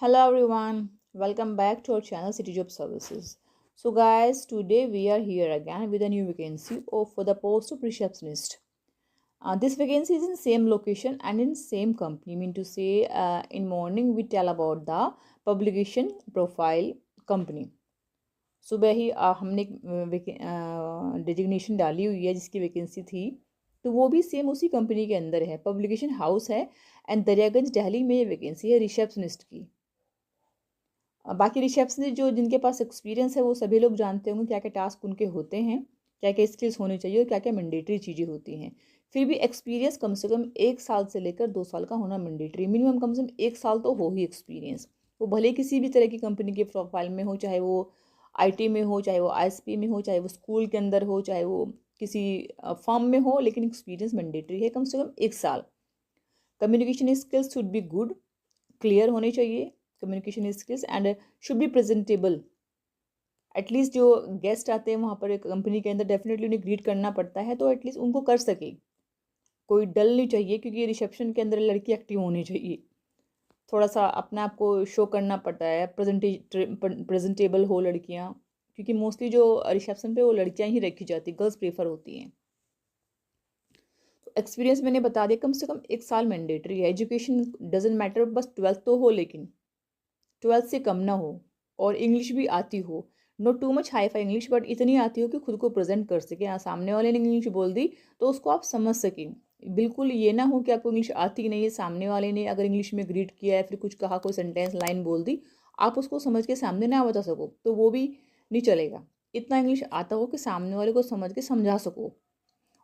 Hello everyone, welcome back to our channel City Job Services. So guys, today we are here again with a new vacancy for the post of receptionist. This vacancy is in same location and in same company. Mean to say, in morning we tell about the publication profile company. सुबह ही हमने designation डाली हुई है जिसकी vacancy थी, तो वो भी सेम उसी कंपनी के अंदर है, पब्लिकेशन हाउस है एंड दरियागंज दिल्ली में ये वैकेंसी है रिसेप्शनिस्ट की। बाकी रिसेप्शनिस्ट जो जिनके पास एक्सपीरियंस है वो सभी लोग जानते होंगे क्या क्या टास्क उनके होते हैं, क्या क्या स्किल्स होने चाहिए और क्या क्या मैंडेटरी चीज़ें होती हैं। फिर भी एक्सपीरियंस कम से कम 1 साल से लेकर 2 साल का होना मैंडेटरी, मिनिमम कम से कम 1 साल तो हो ही एक्सपीरियंस। वो भले किसी भी तरह की कंपनी के प्रोफाइल में हो, चाहे वो आईटी में हो, चाहे वो आईएसपी में हो, चाहे वो स्कूल के अंदर हो, चाहे वो किसी फर्म में हो, लेकिन एक्सपीरियंस मैंडेटरी है कम से कम 1 साल। Communication skills should be good, clear होने चाहिए communication skills and should be presentable. At least जो गेस्ट आते हैं वहाँ पर एक कंपनी के अंदर डेफिनेटली उन्हें ग्रीट करना पड़ता है, तो एटलीस्ट उनको कर सके। कोई डल नहीं चाहिए, क्योंकि रिसेप्शन के अंदर लड़की एक्टिव होनी चाहिए, थोड़ा सा अपने आप को शो करना पड़ता है, प्रेजेंटेबल हो लड़कियाँ, क्योंकि मोस्टली जो रिसेप्शन पे वो लड़कियाँ ही रखी जाती, गर्ल्स प्रेफर होती हैं। एक्सपीरियंस मैंने बता दिया, कम से कम 1 साल मैंडेटरी है। एजुकेशन डजेंट मैटर, बस 12th तो हो, लेकिन 12th से कम ना हो, और इंग्लिश भी आती हो, not too much hi fi English, but इतनी आती हो कि खुद को प्रेजेंट कर सके। हाँ, सामने वाले ने इंग्लिश बोल दी तो उसको आप समझ सकें। बिल्कुल ये ना हो कि आपको इंग्लिश आती नहीं है, सामने वाले ने अगर इंग्लिश में ग्रीट किया है, फिर कुछ कहा, कोई सेंटेंस लाइन बोल दी, आप उसको समझ के सामने ना बता सको, तो वो भी नहीं चलेगा। इतना इंग्लिश आता हो कि सामने वाले को समझ के समझा सको।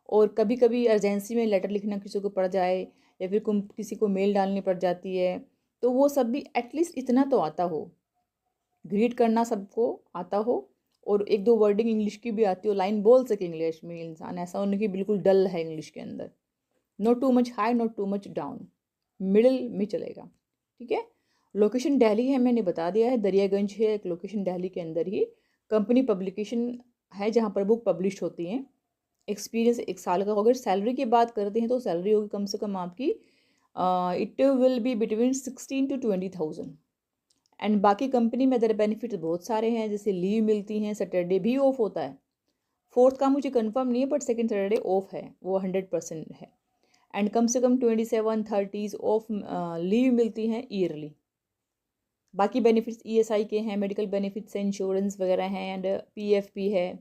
और कभी कभी अर्जेंसी में लेटर लिखना किसी को पड़ जाए, या फिर किसी को मेल डालनी पड़ जाती है, तो वो सब भी एटलीस्ट इतना तो आता हो, ग्रीट करना सबको आता हो, और एक दो वर्डिंग इंग्लिश की भी आती हो, लाइन बोल सके इंग्लिश में इंसान, ऐसा होने की बिल्कुल डल है इंग्लिश के अंदर। Not too much high, not too much down, middle में चलेगा। ठीक है। लोकेशन दिल्ली है, मैंने बता दिया है, दरियागंज है एक लोकेशन दिल्ली के अंदर ही। कंपनी पब्लिकेशन है जहाँ पर बुक पब्लिश होती हैं। एक्सपीरियंस 1 साल का। अगर सैलरी की बात करते हैं तो सैलरी होगी कम से कम आपकी, it will be between 16 to 20,000। And बाकी कंपनी में अदर बेनिफिट्स बहुत सारे हैं, जैसे लीव मिलती हैं, सैटरडे भी ऑफ होता है। फोर्थ का मुझे कंफर्म नहीं है, बट सेकंड सैटरडे ऑफ है, वो 100% है। एंड कम से कम 27-30 ऑफ लीव मिलती हैं ईयरली। बाकी बेनिफिट्स ईएसआई के हैं, मेडिकल बेनिफिट्स हैं, इंश्योरेंस वगैरह हैं, एंड पीएफपी है,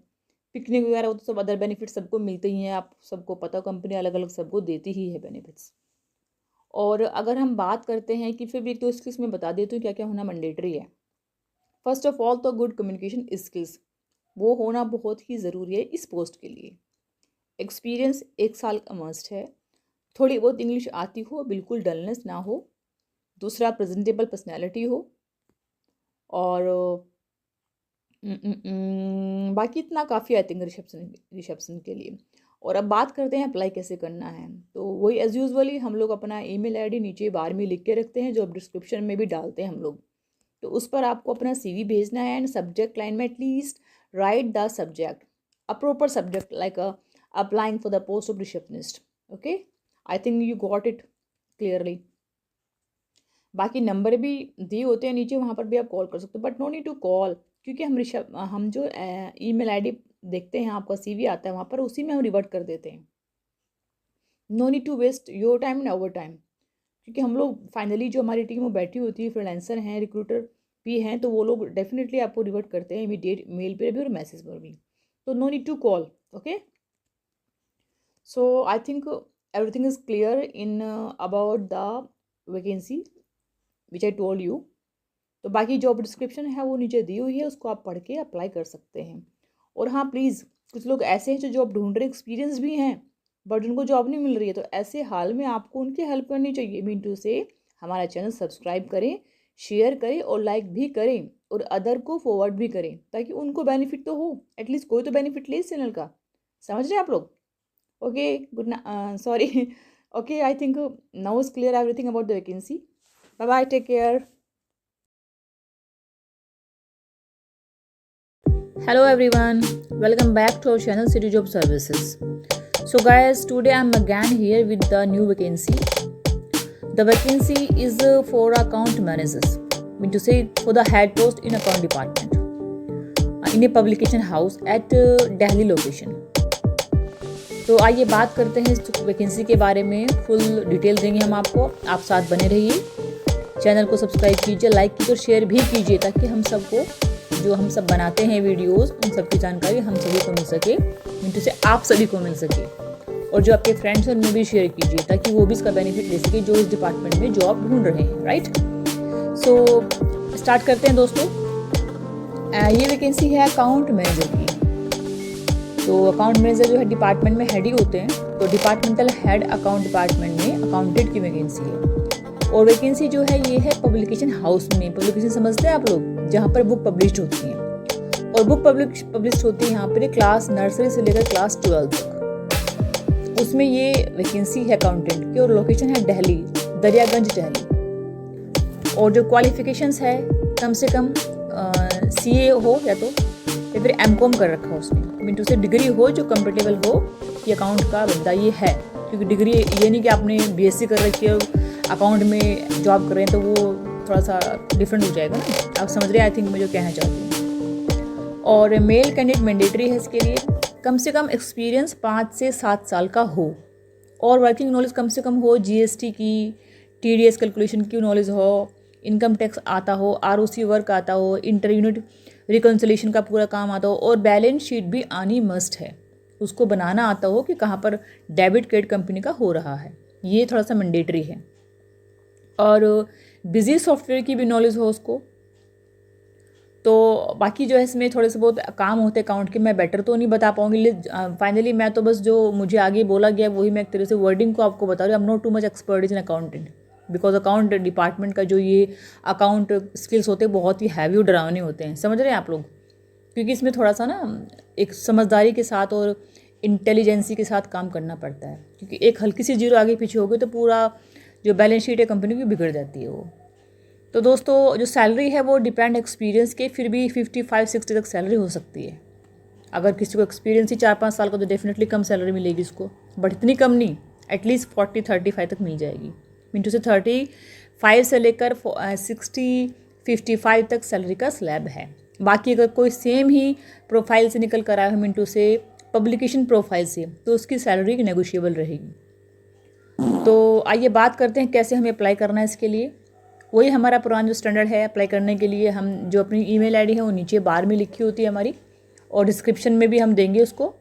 पिकनिक वगैरह, वो तो सब अदर बेनिफिट्स सबको मिलते ही हैं। आप सबको पता, कंपनी अलग अलग सबको देती ही है बेनिफिट्स। और अगर हम बात करते हैं कि फिर भी एक तो स्किल्स में बता देती हूँ क्या क्या होना मैंडेटरी है। फर्स्ट ऑफ ऑल तो गुड कम्युनिकेशन स्किल्स, वो होना बहुत ही ज़रूरी है इस पोस्ट के लिए। एक्सपीरियंस 1 साल का मस्ट है। थोड़ी बहुत इंग्लिश आती हो, बिल्कुल डलनेस ना हो। दूसरा, प्रेजेंटेबल पर्सनैलिटी हो। और बाकी इतना काफ़ी आई थिंक रिसेप्शन के लिए। और अब बात करते हैं अप्लाई कैसे करना है, तो वही एज़ यूजुअली हम लोग अपना ईमेल आईडी नीचे बार में लिख के रखते हैं, जो अब डिस्क्रिप्शन में भी डालते हैं हम लोग। तो उस पर आपको अपना सीवी भेजना है, एंड सब्जेक्ट लाइन में at least right the subject, a proper subject like applying for the post of receptionist. Okay, I think you got it clearly. बाकी नंबर भी दिए होते हैं नीचे, वहाँ पर भी आप कॉल कर सकते हो, but no need to call, क्योंकि हम जो ईमेल आईडी देखते हैं, आपका सीवी आता है वहाँ पर, उसी में हम रिवर्ट कर देते हैं। No need to waste your time and our time, क्योंकि हम लोग फाइनली जो हमारी टीम में बैठी होती है, फ्रीलांसर हैं, रिक्रूटर भी हैं, तो वो लोग डेफिनेटली आपको रिवर्ट करते हैं इमीडिएट मेल पर भी और मैसेज पर भी। तो no need to call. Okay, so I think everything is clear in about the vacancy which I told you. तो बाकी जॉब डिस्क्रिप्शन है वो नीचे दी हुई है, उसको आप पढ़ के अप्लाई कर सकते हैं। और हाँ प्लीज़, कुछ लोग ऐसे हैं जो जॉब ढूंढ रहे, एक्सपीरियंस भी हैं, बट उनको जॉब नहीं मिल रही है, तो ऐसे हाल में आपको उनकी हेल्प करनी चाहिए। मीनटू से हमारा चैनल सब्सक्राइब करें, शेयर करें और लाइक भी करें, और अदर को फॉरवर्ड भी करें, ताकि उनको बेनिफिट तो हो, एटलीस्ट कोई तो बेनिफिट ले इस चैनल का। समझ रहे हैं आप लोग? Okay, good sorry okay, I think now is clear everything about the vacancy. Bye bye, take care. Hello everyone, welcome back to our channel City Job Services. So guys, today I'm again here with the new vacancy. The vacancy is for account managers. Mean to say for the head post in account department in a publication house at Delhi location. तो आइए बात करते हैं इस vacancy के बारे में, full detail देंगे हम आपको, आप साथ बने रहिए। चैनल को सब्सक्राइब कीजिए, लाइक कीजिए और शेयर भी कीजिए, ताकि हम सबको जो हम सब बनाते हैं वीडियोस उन सब की जानकारी हम सभी को मिल सके, मीन से आप सभी को मिल सके। और जो आपके फ्रेंड्स हैं उनमें भी शेयर कीजिए, ताकि वो भी इसका बेनिफिट ले सके जो इस डिपार्टमेंट में जॉब ढूंढ रहे हैं, राइट। सो स्टार्ट करते हैं दोस्तों। ये वैकेंसी है अकाउंट मैनेजर की। तो अकाउंट मैनेजर जो है डिपार्टमेंट में हेड ही होते हैं, तो डिपार्टमेंटल हेड अकाउंट डिपार्टमेंट में अकाउंटेंट की वैकेंसी है। और वैकेंसी जो है ये है पब्लिकेशन हाउस में। पब्लिकेशन समझते हैं आप लोग, जहाँ पर बुक पब्लिश होती हैं। और बुक पब्लिश होती है यहाँ पर क्लास नर्सरी से लेकर क्लास 12 तक। उसमें ये वैकेंसी है अकाउंटेंट की, और लोकेशन है दिल्ली, दरियागंज दिल्ली। और जो क्वालिफिकेशंस है, कम से कम CA हो या फिर MCOM कर रखा हो उसने, मीन टू से डिग्री हो जो कंफर्टेबल हो कि अकाउंट का बंदा ये है। क्योंकि डिग्री ये नहीं कि आपने BSc कर रखी है अकाउंट में जॉब कर रहे हैं, तो वो थोड़ा सा डिफरेंट हो जाएगा ना। आप समझ रहे हैं आई थिंक मैं जो कहना चाहती हूँ। और मेल कैंडिडेट मैंडेटरी है इसके लिए, कम से कम एक्सपीरियंस 5 से 7 साल का हो, और वर्किंग नॉलेज कम से कम हो, GST की, TDS कैलकुलेशन की नॉलेज हो, इनकम टैक्स आता हो, ROC वर्क आता हो, इंटर यूनिट रिकन्सिलेशन का पूरा काम आता हो, और बैलेंस शीट भी आनी मस्ट है। उसको बनाना आता हो कि कहाँ पर डेबिट क्रेडिट कंपनी का हो रहा है, ये थोड़ा सा मैंडेटरी है। और बिजी सॉफ्टवेयर की भी नॉलेज हो उसको। तो बाकी जो है इसमें थोड़े से बहुत काम होते हैं अकाउंट के, मैं बेटर तो नहीं बता पाऊंगी। फाइनली मैं तो बस जो मुझे आगे बोला गया वही मैं एक तरह से वर्डिंग को आपको बता रही हूँ। I am not too much expert in accountant, because account department का जो ये अकाउंट स्किल्स होते हैं बहुत ही हैवी और डरावने होते हैं, समझ रहे हैं आप लोग। क्योंकि इसमें थोड़ा सा ना एक समझदारी के साथ और इंटेलिजेंसी के साथ काम करना पड़ता है। क्योंकि एक हल्की सी जीरो आगे पीछे हो गई तो पूरा जो बैलेंस शीट है कंपनी की बिगड़ जाती है वो। तो दोस्तों जो सैलरी है वो डिपेंड एक्सपीरियंस के, फिर भी 55-60 तक सैलरी हो सकती है। अगर किसी को एक्सपीरियंस ही 4-5 साल का तो डेफिनेटली कम सैलरी मिलेगी उसको, बट इतनी कम नहीं, एटलीस्ट 40-35 तक मिल जाएगी। मिनटू से 35 से लेकर 60-55 तक सैलरी का स्लैब है। बाकी अगर कोई सेम ही प्रोफाइल से निकल कर आया है मिनटू से पब्लिकेशन प्रोफाइल से, तो उसकी सैलरी नेगोशिएबल रहेगी। तो आइए बात करते हैं कैसे हमें अप्लाई करना है इसके लिए। वही हमारा पुराना जो स्टैंडर्ड है अप्लाई करने के लिए, हम जो अपनी ईमेल आईडी है वो नीचे बार में लिखी होती है हमारी, और डिस्क्रिप्शन में भी हम देंगे उसको।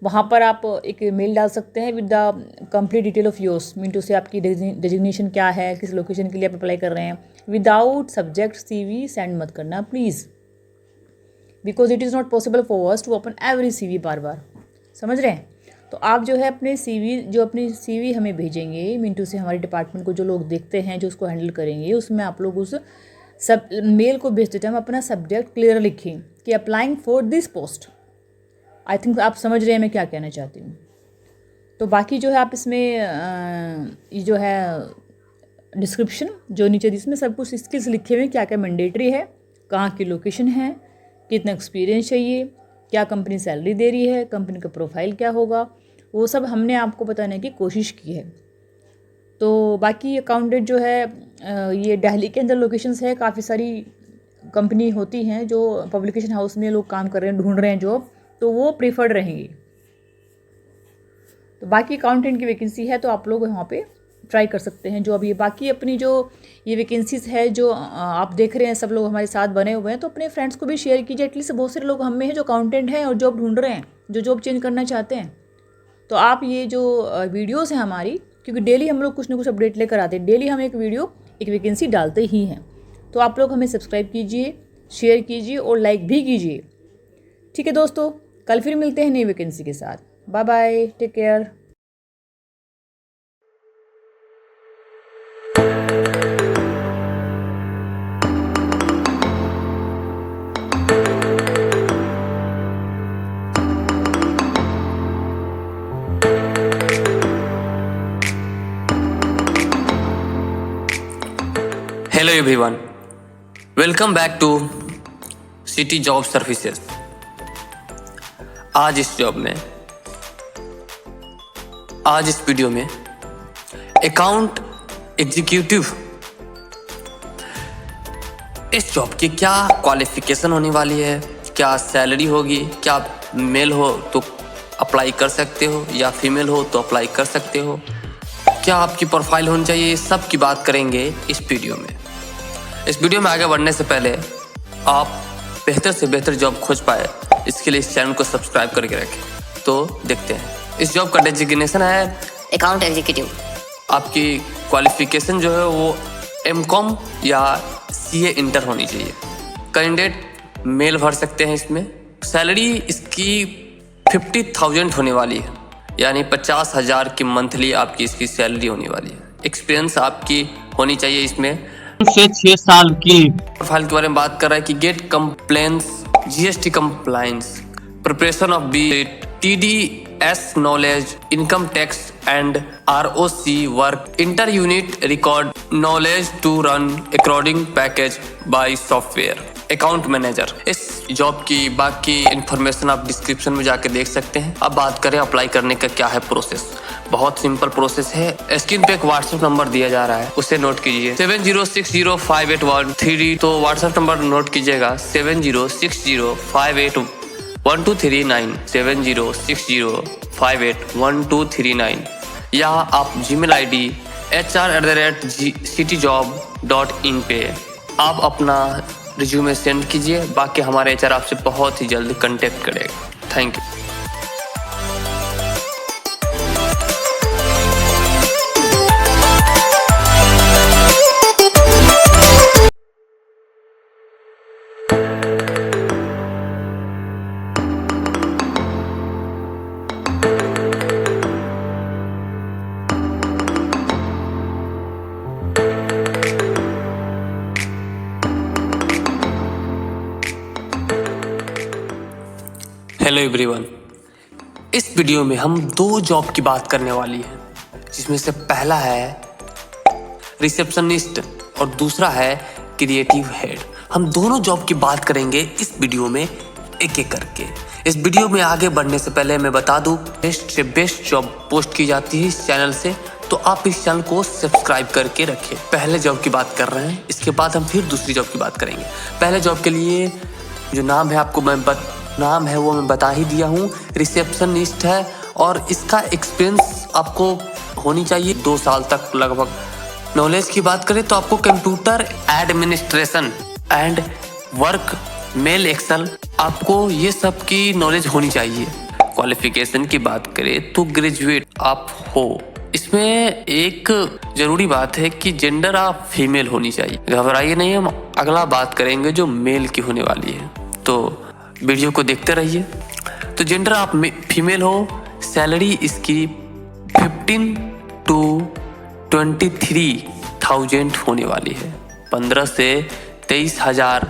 वहाँ पर आप एक मेल डाल सकते हैं with the complete detail of yours, mean to say आपकी डेजिग्नेशन क्या है, किस लोकेशन के लिए आप अप्लाई कर रहे हैं। विदाउट सब्जेक्ट CV सेंड मत करना please, because it is not possible for us to open every CV बार बार, समझ रहे हैं। तो आप जो है अपनी CV हमें भेजेंगे, मिंटू से हमारे डिपार्टमेंट को जो लोग देखते हैं, जो उसको हैंडल करेंगे, उसमें आप लोग उस सब मेल को भेजते टाइम अपना सब्जेक्ट क्लियर लिखें कि applying for this post. I think आप समझ रहे हैं मैं क्या कहना चाहती हूँ। तो बाकी जो है आप इसमें ये जो है डिस्क्रिप्शन जो नीचे इसमें सब कुछ स्किल्स लिखे हुए हैं, क्या क्या मैंडेटरी है, कहाँ की लोकेशन है, कितना एक्सपीरियंस चाहिए, क्या कंपनी सैलरी दे रही है, कंपनी का प्रोफाइल क्या होगा, वो सब हमने आपको बताने की कोशिश की है। तो बाकी अकाउंटेंट जो है ये दिल्ली के अंदर लोकेशंस है, काफ़ी सारी कंपनी होती हैं जो पब्लिकेशन हाउस में लोग काम कर रहे हैं, ढूंढ रहे हैं जॉब, तो वो प्रीफर्ड रहेंगी। तो बाकी अकाउंटेंट की वैकेंसी है तो आप लोग वहाँ पे ट्राई कर सकते हैं। जो अभी बाकी अपनी जो ये वैकेंसीज़ है जो आप देख रहे हैं, सब लोग हमारे साथ बने हुए हैं, तो अपने फ्रेंड्स को भी शेयर कीजिए। एटलीस्ट बहुत सारे लोग हम में हैं जो अकाउंटेंट हैं और जॉब ढूंढ रहे हैं, जो जॉब चेंज करना चाहते हैं। तो आप ये जो वीडियोज़ हैं हमारी, क्योंकि डेली हम लोग कुछ ना कुछ अपडेट लेकर आते हैं, डेली हम एक वीडियो एक वैकेंसी डालते ही हैं, तो आप लोग हमें सब्सक्राइब कीजिए, शेयर कीजिए और लाइक भी कीजिए। ठीक है दोस्तों, कल फिर मिलते हैं नई वैकेंसी के साथ। Bye bye, take care. Hello everyone, welcome back to City Job Services। आज इस वीडियो में अकाउंट एग्जीक्यूटिव इस जॉब की क्या क्वालिफिकेशन होने वाली है, क्या सैलरी होगी, क्या मेल हो तो अप्लाई कर सकते हो या फीमेल हो तो अप्लाई कर सकते हो, क्या आपकी प्रोफाइल होनी चाहिए, सब की बात करेंगे इस वीडियो में। इस वीडियो में आगे बढ़ने से पहले आप बेहतर से बेहतर जॉब खोज पाए, इसके लिए इस चैनल को सब्सक्राइब करके रखें। तो देखते हैं, इस जॉब का डेजिग्नेशन है अकाउंट एग्जीक्यूटिव। आपकी क्वालिफिकेशन जो है वो एमकॉम या सीए इंटर होनी चाहिए। कैंडिडेट मेल भर सकते हैं। इसमें सैलरी इसकी 50,000 होने वाली है, यानी 50,000 की मंथली आपकी इसकी सैलरी होने वाली है। एक्सपीरियंस आपकी होनी चाहिए इसमें से 6 साल की। प्रोफाइल के बारे में बात कर रहा है कि get complaints, GST compliance, preparation of B TDS knowledge, income tax and ROC work, inter unit record knowledge to run according package by software, account manager. इस जॉब की बाकी इंफॉर्मेशन आप डिस्क्रिप्शन में जाके देख सकते हैं। अब बात करें अप्लाई करने का क्या है प्रोसेस। बहुत सिंपल प्रोसेस है। स्क्रीन पे एक व्हाट्सएप नंबर दिया जा रहा है, उसे नोट कीजिए 70605813। तो व्हाट्सएप नंबर नोट कीजिएगा 7060581239 7060581239, या आप जीमेल ID hr@cityjob.in पे आप अपना रिज्यूमे सेंड कीजिए। बाकी हमारे HR आपसे बहुत ही जल्द कांटेक्ट करेगा। Thank you. हेलो एवरीवन, इस वीडियो में हम दो जॉब की बात करने वाली हैं, जिसमें से पहला है रिसेप्शनिस्ट और दूसरा है क्रिएटिव हेड। हम दोनों जॉब की बात करेंगे इस वीडियो में एक एक करके। इस वीडियो में आगे बढ़ने से पहले मैं बता दूं, बेस्ट से बेस्ट जॉब पोस्ट की जाती है इस चैनल से, तो आप इस चैनल को सब्सक्राइब करके रखें। पहले जॉब की बात कर रहे हैं, इसके बाद हम फिर दूसरी जॉब की बात करेंगे। पहले जॉब के लिए जो नाम है आपको नाम है वो मैं बता ही दिया हूँ, रिसेप्शनिस्ट है, और इसका एक्सपीरियंस आपको होनी चाहिए 2 साल तक लगभग। नॉलेज की बात करें तो आपको computer administration and work, mail, excel, आपको ये सब की नॉलेज होनी चाहिए। क्वालिफिकेशन की बात करें तो ग्रेजुएट आप हो। इसमें एक जरूरी बात है कि जेंडर आप फीमेल होनी चाहिए। घबराइए नहीं, हम अगला बात करेंगे जो मेल की होने वाली है, तो वीडियो को देखते रहिए। तो जेंडर आप फीमेल हो, सैलरी इसकी 15 to 23,000 होने वाली है, 15 से 23,000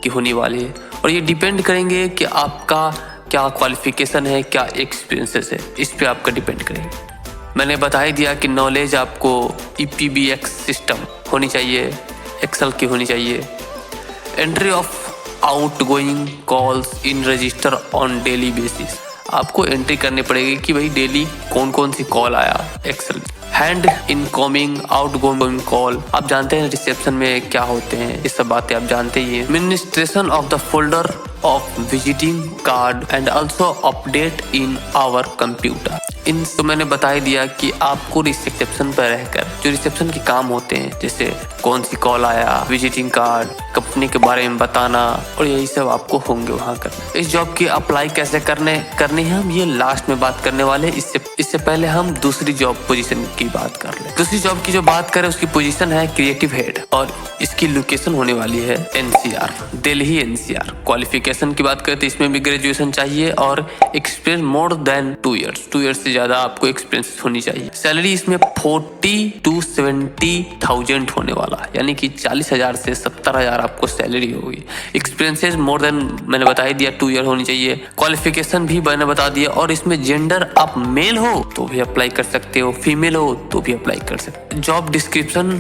की होने वाली है। और ये डिपेंड करेंगे कि आपका क्या क्वालिफिकेशन है, क्या एक्सपीरियंसेस है, इस पे आपका डिपेंड करेंगे। मैंने बता ही दिया कि नॉलेज आपको EPBX सिस्टम होनी चाहिए, एक्सेल की होनी चाहिए। Entry of outgoing calls in register on daily basis, आपको एंट्री करनी पड़ेगी कि भाई डेली कौन कौन सी कॉल आया excel. Hand incoming outgoing call, आप जानते हैं रिसेप्शन में क्या होते हैं, ये सब बातें आप जानते ही हैं। Administration of the folder of visiting card and also update in our computer. इन तो मैंने बता ही दिया कि आपको रिसेप्शन पर रहकर जो रिसेप्शन के काम होते हैं, जैसे कौन सी कॉल आया, विजिटिंग कार्ड, कंपनी के बारे में बताना, और यही सब आपको होंगे वहाँ करना। इस जॉब की अप्लाई कैसे करनी है हम ये लास्ट में बात करने वाले। इससे पहले हम दूसरी जॉब पोजीशन की बात कर ले। दूसरी जॉब की जो बात करें उसकी पोजीशन है क्रिएटिव हेड, और इसकी लोकेशन होने वाली है NCR, दिल्ली NCR। क्वालिफिकेशन की बात करें तो इसमें भी ग्रेजुएशन चाहिए और experience more than 2 years, 2 years से ज्यादा आपको एक्सपीरियंस होनी चाहिए। सैलरी इसमें 40 to 70,000 होने वाला है, यानी कि 40,000 से 70,000 आपको सैलरी होगी। एक्सपीरियंसेस मोर देन मैंने बता ही दिया 2 year होनी चाहिए। क्वालिफिकेशन भी मैंने बता दिया, और इसमें जेंडर आप मेल हो तो भी अप्लाई कर सकते हो, फीमेल हो तो भी अप्लाई कर सकते हो। जॉब डिस्क्रिप्शन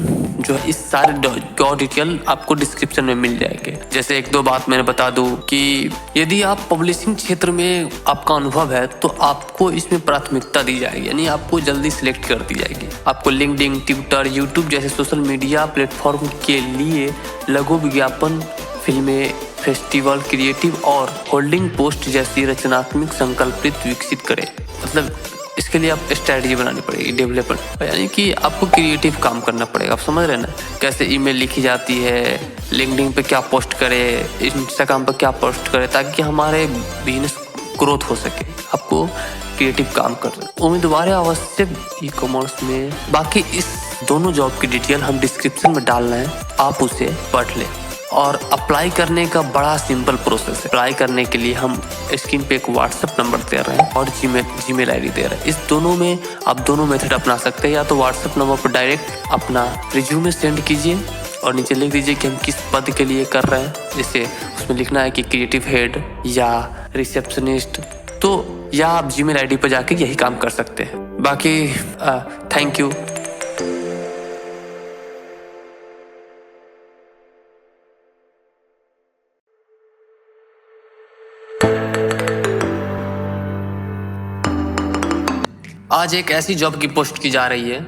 जो है, इस सारे जॉब डिटेल आपको डिस्क्रिप्शन में मिल जाएंगे। जैसे 1-2 बात मैंने बता दूं कि यदि आप पब्लिशिंग क्षेत्र में आपका अनुभव है तो आपको इसमें प्राथमिकता दी जाएगी, यानी आपको जल्दी सिलेक्ट कर दी जाएगी। आपको लिंक्डइन, ट्विटर, यूट्यूब जैसे सोशल मीडिया प्लेटफॉर्म के लिए लघु विज्ञापन, फिल्में, फेस्टिवल, क्रिएटिव और होल्डिंग पोस्ट जैसी रचनात्मक संकल्पित विकसित करें। मतलब इसके लिए आप स्ट्रैटेजी बनानी पड़ेगी, डेवलपमेंट, यानी कि आपको क्रिएटिव काम करना पड़ेगा। आप समझ रहे हैं ना, कैसे ईमेल लिखी जाती है, लिंक्डइन पे क्या पोस्ट करें, इंस्टाग्राम पे क्या पोस्ट करें, ताकि हमारे बिजनेस ग्रोथ हो सके। आपको क्रिएटिव काम करना उम्मीदवार है आवश्यक ई कॉमर्स में। बाकी इस दोनों जॉब की डिटेल हम डिस्क्रिप्शन में डाल रहे हैं, आप उसे पढ़ लें। और अप्लाई करने का बड़ा सिंपल प्रोसेस है। अप्लाई करने के लिए हम स्क्रीन पे एक व्हाट्सएप नंबर दे रहे हैं और जीमेल आईडी दे रहे हैं। इस दोनों में आप दोनों मेथड अपना सकते हैं। या तो व्हाट्सएप नंबर पर डायरेक्ट अपना रिज्यूमे सेंड कीजिए और नीचे लिख दीजिए कि हम किस पद के लिए कर रहे हैं। जैसे उसमें लिखना है कि क्रिएटिव हेड या रिसेप्शनिस्ट, तो या आप जीमेल आईडी पर जाके यही काम कर सकते हैं। बाकी थैंक यू। आज एक ऐसी जॉब की पोस्ट की जा रही है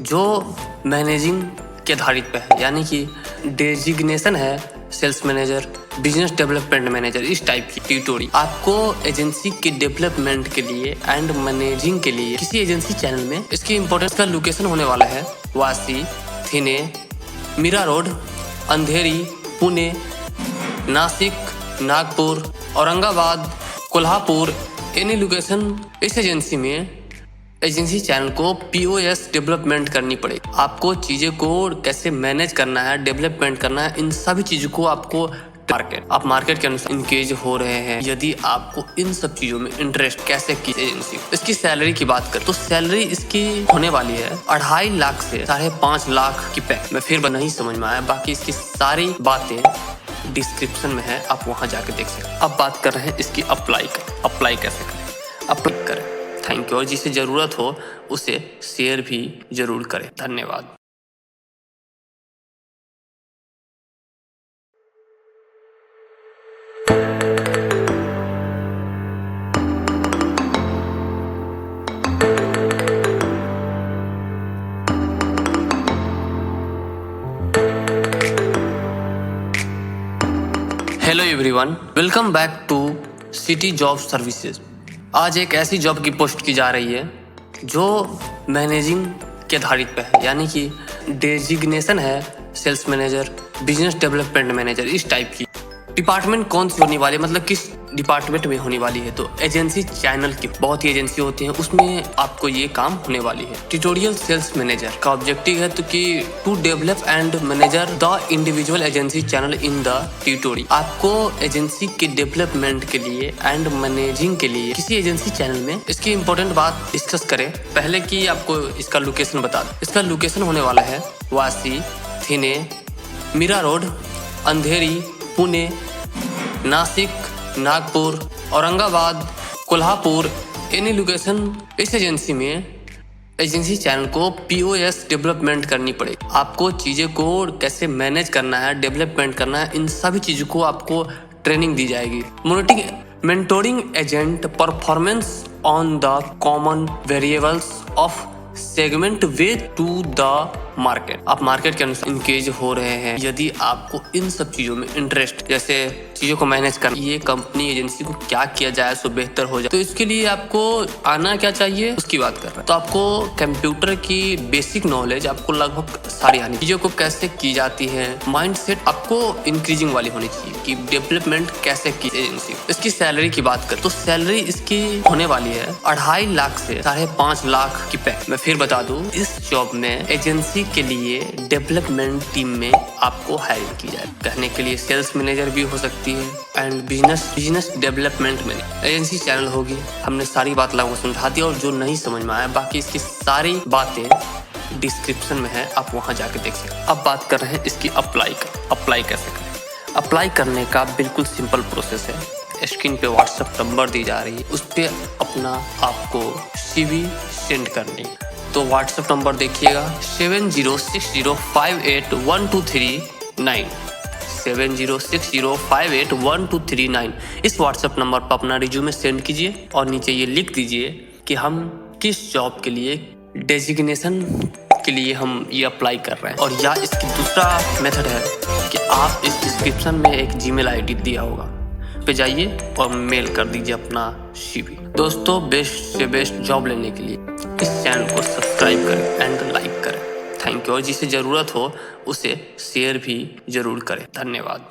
जो मैनेजिंग के आधारित पे है, यानी कि डेजिग्नेशन है sales manager, business development manager, इस टाइप की टिटोरी। आपको एजेंसी के डेवलपमेंट के लिए एंड मैनेजिंग के लिए किसी एजेंसी चैनल में इसकी इंपॉर्टेंस का लोकेशन होने वाला है वासी, थिने, मीरा रोड, अंधेरी, पुणे, नासिक, नागपुर, औरंगाबाद, कोल्हापुर, एनी लोकेशन। इस एजेंसी में एजेंसी चैनल को POS डेवलपमेंट करनी पड़ेगी। आपको चीज़ें को कैसे मैनेज करना है, डेवलपमेंट करना है, इन सभी चीज़ों को आपको आप मार्केट के अनुसार इंगेज हो रहे हैं। यदि आपको इन सब चीज़ों में इंटरेस्ट कैसे की एजेंसी। इसकी सैलरी की बात करें तो सैलरी इसकी होने वाली है 2.5 लाख से 5.5 लाख की पैक। मैं फिर नहीं समझ में आया, बाकी इसकी सारी बातें डिस्क्रिप्शन में है, आप वहाँ जाके देख सकते हैं। अब बात कर रहे हैं इसकी अप्लाई कैसे करें। अप्लाई करें, थैंक यू। और जिसे ज़रूरत हो उसे शेयर भी जरूर करें। धन्यवाद। Hello everyone, welcome back to city job services. आज एक ऐसी जॉब की पोस्ट की जा रही है जो मैनेजिंग के आधारित पे है, यानी कि डेजिग्नेशन है sales manager, business development manager, इस टाइप की। डिपार्टमेंट कौन सी होने वाली है, मतलब किस डिपार्टमेंट में होने वाली है, तो एजेंसी चैनल की बहुत ही एजेंसी होती हैं, उसमें आपको ये काम होने वाली है। ट्यूटोरियल सेल्स मैनेजर का ऑब्जेक्टिव है तो कि to develop and manager the individual agency channel in the tutorial. आपको एजेंसी के डेवलपमेंट के लिए एंड मैनेजिंग के लिए किसी एजेंसी चैनल में इसकी इंपॉर्टेंट बात डिस्कस करें। पहले की आपको इसका लोकेशन बता दें। इसका लोकेशन होने वाला है वासी, थिने, मीरा रोड, अंधेरी, पुणे, नासिक, नागपुर, औरंगाबाद, कोल्हापुर, एनी लोकेशन। इस एजेंसी में एजेंसी चैनल को POS डेवलपमेंट करनी पड़ेगी। आपको चीज़ें को कैसे मैनेज करना है, डेवलपमेंट करना है, इन सभी चीज़ों को आपको ट्रेनिंग दी जाएगी। Mentoring agent performance on the common variables of segment way to the market. आप मार्केट के अनुसार इंगेज हो रहे हैं। यदि आपको इन सब चीज़ों में इंटरेस्ट, जैसे चीज़ों को मैनेज करना, ये कंपनी एजेंसी को क्या किया जाए सो बेहतर हो जाए, तो इसके लिए आपको आना क्या चाहिए उसकी बात कर रहे हैं। तो आपको कंप्यूटर की बेसिक नॉलेज आपको लगभग सारी आनी, चीज़ों को कैसे की जाती है, माइंडसेट आपको इंक्रीजिंग वाली होनी चाहिए कि डेवलपमेंट कैसे की एजेंसी। इसकी सैलरी की बात कर तो सैलरी इसकी होने वाली है 2.5 लाख से 5.5 लाख की पैक। मैं फिर बता दूं, इस जॉब में एजेंसी के लिए डेवलपमेंट टीम में आपको हायरिंग की जाए। कहने के लिए सेल्स मैनेजर भी हो सकती है एंड बिजनेस डेवलपमेंट में एजेंसी चैनल होगी। हमने सारी बात लोगों को समझा दी और जो नहीं समझ में आया, बाकी इसकी सारी बातें डिस्क्रिप्शन में है, आप वहां जाके देख सकते हैं। अब बात कर रहे हैं इसकी अप्लाई कैसे करें। अप्लाई करने का बिल्कुल सिंपल प्रोसेस है। स्क्रीन पे व्हाट्सएप नंबर दी जा रही है, उस पर अपना आपको CV सेंड करनी है। तो व्हाट्सएप नंबर देखिएगा 7060581239 7060581239। इस व्हाट्सएप नंबर पर अपना रिज्यूमे सेंड कीजिए और नीचे ये लिख दीजिए कि हम किस जॉब के लिए डेजिग्नेशन के लिए हम ये अप्लाई कर रहे हैं। और या इसकी दूसरा मेथड है कि आप इस डिस्क्रिप्शन में एक जीमेल आईडी दिया होगा पे जाइए और मेल कर दीजिए अपना CV। दोस्तों, बेस्ट से बेस्ट जॉब लेने के लिए इस चैनल को सब्सक्राइब करें एंड लाइक करें। Thank you. और जिसे ज़रूरत हो उसे शेयर भी ज़रूर करें। धन्यवाद।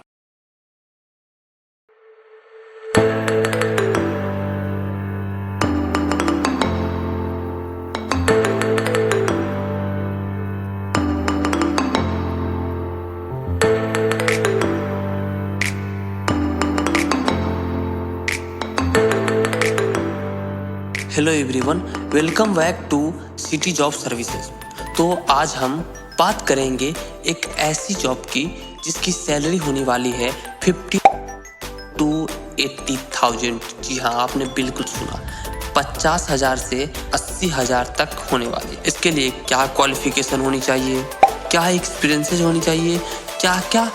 Hello everyone, welcome back to city job services. तो आज हम बात करेंगे एक ऐसी जॉब की जिसकी सैलरी होने वाली है 50 to 80,000। जी हाँ, आपने बिल्कुल सुना, 50,000 से 80,000 तक होने वाली है। इसके लिए क्या क्वालिफिकेशन होनी चाहिए, क्या एक्सपीरियंसेस होनी चाहिए, क्या क्या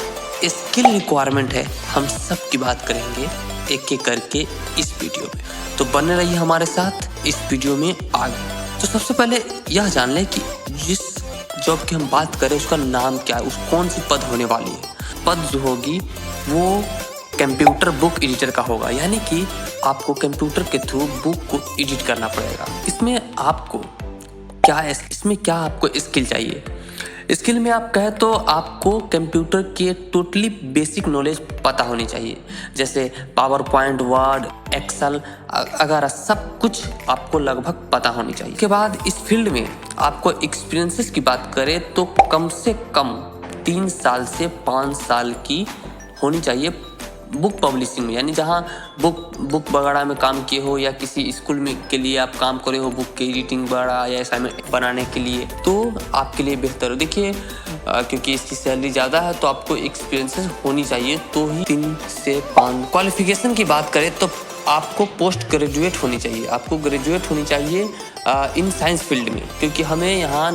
स्किल रिक्वायरमेंट है, हम सब की बात करेंगे एक एक करके इस वीडियो में। तो बने रहिए हमारे साथ इस वीडियो में आगे। तो सबसे पहले यह जान लें कि जिस जॉब की हम बात करें उसका नाम क्या है, उस कौन सी पद होने वाली है। पद जो होगी वो कंप्यूटर बुक एडिटर का होगा, यानी कि आपको कंप्यूटर के थ्रू बुक को एडिट करना पड़ेगा। इसमें क्या आपको स्किल चाहिए। स्किल में आप कहें तो आपको कंप्यूटर के टोटली बेसिक नॉलेज पता होनी चाहिए, जैसे पावर पॉइंट, वर्ड, एक्सेल अगर सब कुछ आपको लगभग पता होनी चाहिए। के बाद इस फील्ड में आपको एक्सपीरियंसेस की बात करें तो कम से कम 3 साल से 5 साल की होनी चाहिए बुक पब्लिशिंग में, यानी जहाँ बुक वगैरह में काम किए हो या किसी स्कूल में के लिए आप काम करे हो बुक की एडिटिंग वगैरह या असाइनमेंट बनाने के लिए, तो आपके लिए बेहतर हो। देखिए, क्योंकि इसकी सैलरी ज़्यादा है तो आपको एक्सपीरियंसेस होनी चाहिए, तो ही 3 से 5। क्वालिफिकेशन की बात करें तो आपको पोस्ट ग्रेजुएट होनी चाहिए, आपको ग्रेजुएट होनी चाहिए इन साइंस फील्ड में, क्योंकि हमें यहाँ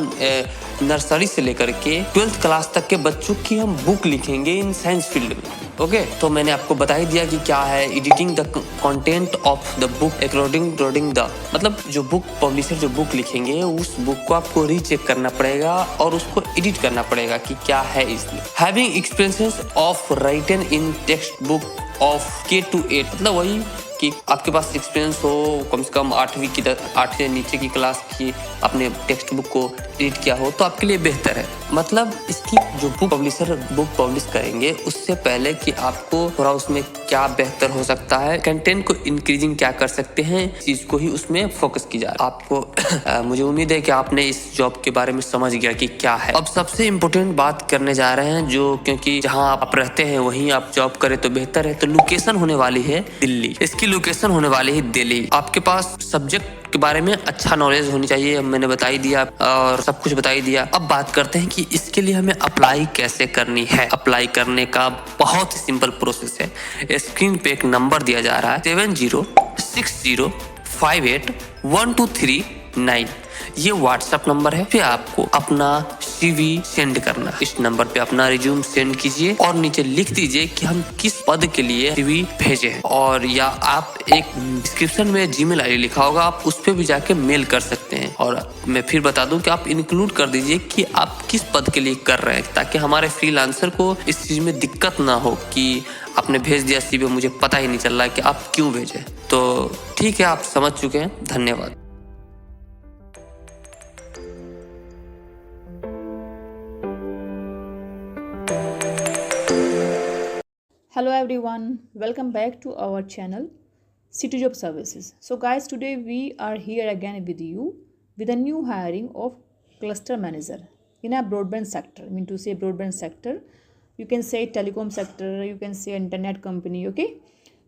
नर्सरी से लेकर के 12th क्लास तक के बच्चों की हम बुक लिखेंगे इन साइंस फील्ड में। ओके, तो मैंने आपको बता ही दिया कि क्या है editing the content of the book according the, मतलब जो बुक पब्लिशर जो बुक लिखेंगे उस बुक को आपको रीचेक करना पड़ेगा और उसको एडिट करना पड़ेगा कि क्या है इसमें। Having experiences of written in text book of K to 8, मतलब वही कि आपके पास एक्सपीरियंस हो कम से कम 8वीं नीचे की क्लास की अपने टेक्स्ट बुक को एडिट किया हो तो आपके लिए बेहतर है। मतलब इसकी जो पब्लिशर बुक पब्लिश करेंगे उससे पहले कि आपको थोड़ा उसमें क्या बेहतर हो सकता है, कंटेंट को इंक्रीजिंग क्या कर सकते हैं, चीज को ही उसमें फोकस की जाए। आपको मुझे उम्मीद है कि आपने इस जॉब के बारे में समझ गया कि क्या है। अब सबसे इम्पोर्टेंट बात करने जा रहे हैं, जो क्योंकि जहाँ आप रहते हैं वहीं आप जॉब करें तो बेहतर है। तो लोकेशन होने वाली है दिल्ली, इसकी लोकेशन होने वाली है दिल्ली। आपके पास सब्जेक्ट के बारे में अच्छा नॉलेज होनी चाहिए, मैंने बता ही दिया और सब कुछ बता ही दिया। अब बात करते हैं कि इसके लिए हमें अप्लाई कैसे करनी है। अप्लाई करने का बहुत ही सिंपल प्रोसेस है। स्क्रीन पे एक नंबर दिया जा रहा है 7060581239, ये व्हाट्सएप नंबर है। फिर आपको अपना CV सेंड करना, इस नंबर पे अपना रिज्यूम सेंड कीजिए और नीचे लिख दीजिए कि हम किस पद के लिए CV भेजे हैं। और या आप एक डिस्क्रिप्शन में जीमेल आईडी लिखा होगा, आप उस पर भी जाके मेल कर सकते हैं। और मैं फिर बता दूं कि आप इंक्लूड कर दीजिए कि आप किस पद के लिए कर रहे हैं, ताकि हमारे फ्रीलांसर को इस चीज में दिक्कत ना हो कि आपने भेज दिया CV, मुझे पता ही नहीं चल रहा है कि आप क्यों भेजे। तो ठीक है, आप समझ चुके हैं। धन्यवाद। Hello everyone, welcome back to our channel City Job Services. So guys, today we are here again with you with a new hiring of cluster manager in a broadband sector. I mean to say broadband sector, you can say telecom sector, you can say internet company. Okay,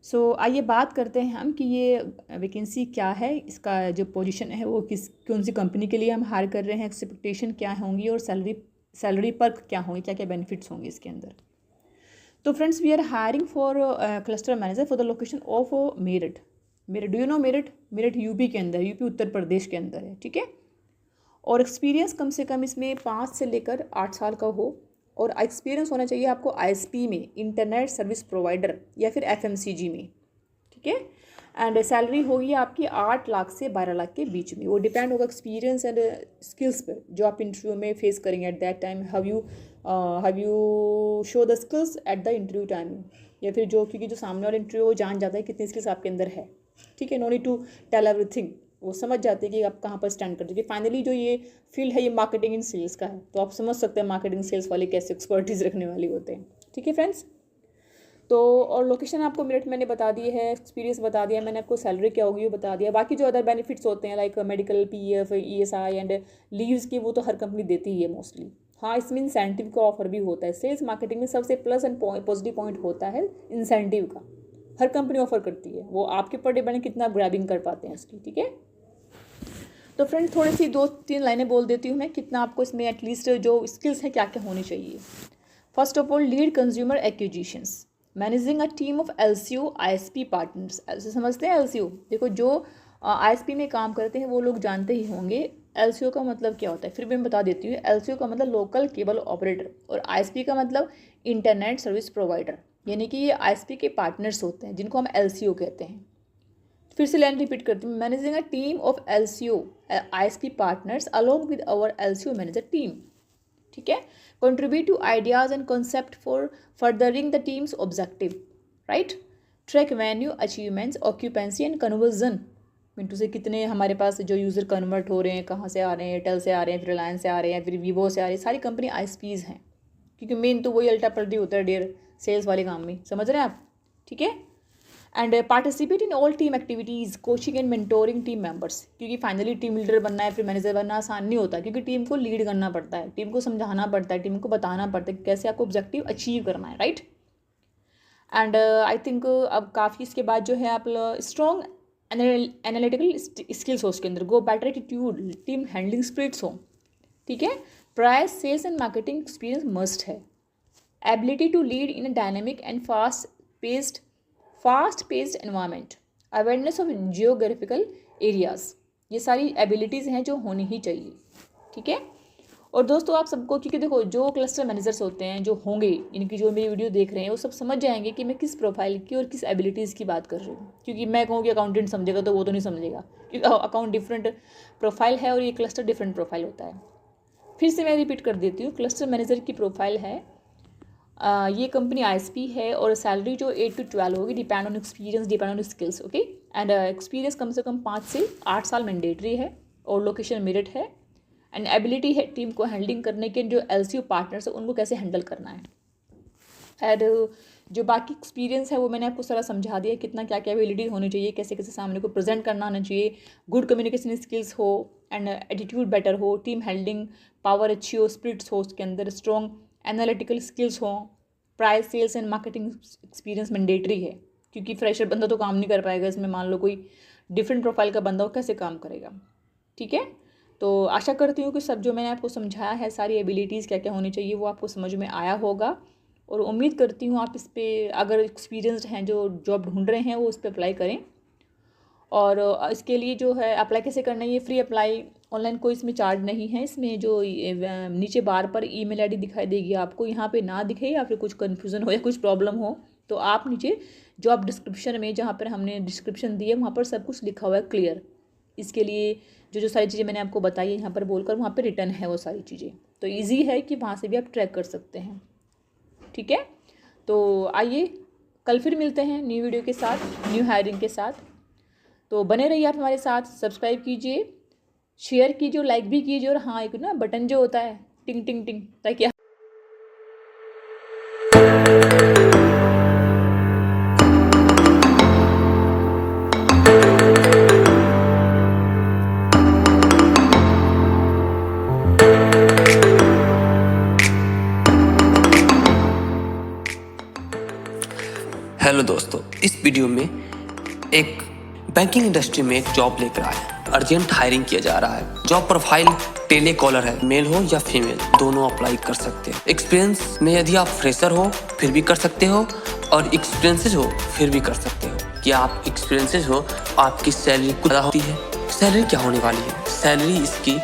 so आइए बात करते हैं हम कि ये vacancy क्या है, इसका जो पोजीशन है वो कौन सी कंपनी के लिए हम हायर कर रहे हैं, एक्सपेक्टेशन क्या होंगी और सैलरी पर क्या होंगे, क्या क्या बेनिफिट्स होंगे इसके अंदर। तो friends, we are hiring for cluster manager for the location of Meerut. Do you know Meerut? Meerut UP के अंदर, यूपी उत्तर प्रदेश के अंदर है, ठीक है। और एक्सपीरियंस कम से कम इसमें 5 से लेकर 8 साल का हो, और एक्सपीरियंस होना चाहिए आपको ISP में, इंटरनेट सर्विस प्रोवाइडर या फिर FMCG में, ठीक है। एंड सैलरी होगी आपकी 8 लाख से 12 लाख के बीच में। वो डिपेंड होगा एक्सपीरियंस एंड स्किल्स पर जो आप इंटरव्यू में फेस करेंगे at that time. Have you show the skills at the interview time, या फिर जो, क्योंकि जो सामने वाला इंटरव्यू वो जान जाता है कितनी स्किल्स आपके अंदर है, ठीक है। No need to tell everything, वो समझ जाते हैं कि आप कहाँ पर स्टैंड करते हैं। फाइनली जो ये फील्ड है ये मार्केटिंग एंड सेल्स का है, तो आप समझ सकते हैं मार्केटिंग सेल्स वाले कैसे एक्सपर्टीज रखने वाले होते हैं, ठीक है फ्रेंड्स। तो और लोकेशन आपको मेरिट मैंने बता दी है, एक्सपीरियंस बता दिया मैंने आपको, सैलरी क्या होगी वो बता दिया। बाकी जो अदर बेनिफिट्स होते हैं like medical, PF, ESI and leaves के, वो तो हर कंपनी देती ही है मोस्टली। हाँ, इसमें इंसेंटिव का ऑफर भी होता है। सेल्स मार्केटिंग में सबसे प्लस एंड पॉजिटिव पॉइंट होता है इंसेंटिव का। हर कंपनी ऑफर करती है, वो आपके पर डिपेंड कितना ग्रैबिंग कर पाते हैं उसकी, ठीक है। तो फ्रेंड्स थोड़ी सी 2-3 लाइनें बोल देती हूँ मैं, कितना आपको इसमें एटलीस्ट जो स्किल्स हैं क्या क्या होनी चाहिए। First of all, lead consumer acquisitions, managing a team of LCO ISP partners. ऐसे समझते हैं LCO, देखो जो ISP में काम करते हैं वो लोग जानते ही होंगे LCO का मतलब क्या होता है, फिर भी मैं बता देती हूँ। LCO का मतलब लोकल केबल ऑपरेटर, और ISP का मतलब इंटरनेट सर्विस प्रोवाइडर, यानी कि ये ISP के पार्टनर्स होते हैं जिनको हम LCO कहते हैं। फिर से लाइन रिपीट करती हूँ, managing a team of LCO ISP partners along with our LCO manager team, ठीक है। Contribute to ideas and concept for furthering the teams objective, right. Track venue achievements, occupancy and conversion, मिनटू से कितने हमारे पास जो user convert हो रहे हैं, कहाँ से आ रहे हैं, एयरटेल से आ रहे हैं, फिर रिलायंस से आ रहे हैं, फिर वीवो से आ रहे हैं, सारी कंपनी ISPs हैं, क्योंकि मेन तो वही अल्टा पल्टी होता है डेयर सेल्स वाले काम में, समझ रहे हैं आप, ठीक है। And participate in all team activities, coaching and mentoring team members, क्योंकि फाइनली टीम लीडर बनना है, फिर मैनेजर बनना आसान नहीं होता, क्योंकि टीम को लीड करना पड़ता है, टीम को समझाना पड़ता है, टीम को बताना पड़ता है कि कैसे आपको ऑब्जेक्टिव अचीव करना है, राइट। एंड आई थिंक अब काफ़ी इसके बाद जो है आप स्ट्रॉन्ग एनालिटिकल स्किल्स हो उसके अंदर, go better attitude, team handling spirits हो, ठीक है। Prior sales and marketing experience must है। Ability to lead in a dynamic and fast paced environment, awareness of geographical areas, ये सारी एबिलिटीज़ हैं जो होनी ही चाहिए, ठीक है। और दोस्तों आप सबको, क्योंकि देखो जो क्लस्टर मैनेजर्स होते हैं जो होंगे, इनकी जो मेरी वीडियो देख रहे हैं वो सब समझ जाएंगे कि मैं किस प्रोफाइल की और किस एबिलिटीज़ की बात कर रही हूँ। क्योंकि मैं कहूँ कि अकाउंटेंट समझेगा तो वो तो नहीं समझेगा, क्योंकि अकाउंट डिफरेंट प्रोफाइल है और ये क्लस्टर डिफरेंट प्रोफाइल होता है। फिर से मैं रिपीट कर देती हूँ, क्लस्टर मैनेजर की प्रोफाइल है, ये कंपनी ISP है, और सैलरी जो 8 to 12 होगी, depend on experience, depend on skills, okay. And experience कम से कम 5 से 8 साल मैंडेटरी है, और लोकेशन मेरिट है। एंड एबिलिटी है टीम को हैंडलिंग करने के, जो LCO पार्टनर्स है उनको कैसे हैंडल करना है। एंड जो बाकी एक्सपीरियंस है वो मैंने आपको सारा समझा दिया, कितना क्या क्या एबिलिटी होनी चाहिए, कैसे कैसे सामने को प्रेजेंट करना आना चाहिए, गुड कम्युनिकेशन स्किल्स हो, एंड एटीट्यूड बेटर हो, टीम हैंडलिंग पावर अच्छी हो, स्पिरिट्स हो उसके अंदर, स्ट्रॉन्ग एनालिटिकल स्किल्स हो, price sales and marketing experience mandatory है, क्योंकि फ्रेशर बंदा तो काम नहीं कर पाएगा इसमें। मान लो कोई डिफरेंट प्रोफाइल का बंदा हो, कैसे काम करेगा, ठीक है। तो आशा करती हूँ कि सब जो मैंने आपको समझाया है, सारी एबिलिटीज़ क्या क्या होनी चाहिए, वो आपको समझ में आया होगा, और उम्मीद करती हूँ आप इस पर, अगर एक्सपीरियंस्ड हैं जो जॉब ढूंढ रहे हैं, वो इस पर अप्लाई करें। और इसके लिए जो है अप्लाई कैसे करना है, ये फ्री अप्लाई ऑनलाइन, कोई इसमें चार्ज नहीं है। इसमें जो नीचे बार पर ईमेल आईडी दिखाई देगी आपको, यहाँ पे ना दिखे या फिर कुछ कन्फ्यूज़न हो या कुछ प्रॉब्लम हो तो आप नीचे जॉब डिस्क्रिप्शन में, जहाँ पर हमने डिस्क्रिप्शन दी है, वहाँ पर सब कुछ लिखा हुआ है क्लियर। इसके लिए जो सारी चीज़ें मैंने आपको बताई है यहाँ पर बोलकर, वहाँ पर रिटर्न है वो सारी चीज़ें, तो ईजी है कि वहाँ से भी आप ट्रैक कर सकते हैं, ठीक है। तो आइए कल फिर मिलते हैं न्यू वीडियो के साथ, न्यू हायरिंग के साथ। तो बने रहिए आप हमारे साथ, सब्सक्राइब कीजिए, शेयर कीजिए, लाइक भी कीजिए, और हाँ एक ना बटन जो होता है टिंग टिंग टिंग, ताकि हेलो दोस्तों, इस वीडियो में एक बैंकिंग इंडस्ट्री में एक जॉब लेकर आया है। अर्जेंट हायरिंग किया जा रहा है। जॉब प्रोफाइल टेली कॉलर है, मेल हो या फीमेल दोनों अप्लाई कर सकते हैं। एक्सपीरियंस में यदि आप फ्रेशर हो फिर भी कर सकते हो, और एक्सपीरियंसेस हो फिर भी कर सकते हो। कि आप एक्सपीरियंसेस हो आपकी सैलरी ज़्यादा होती है। सैलरी क्या होने वाली है? सैलरी इसकी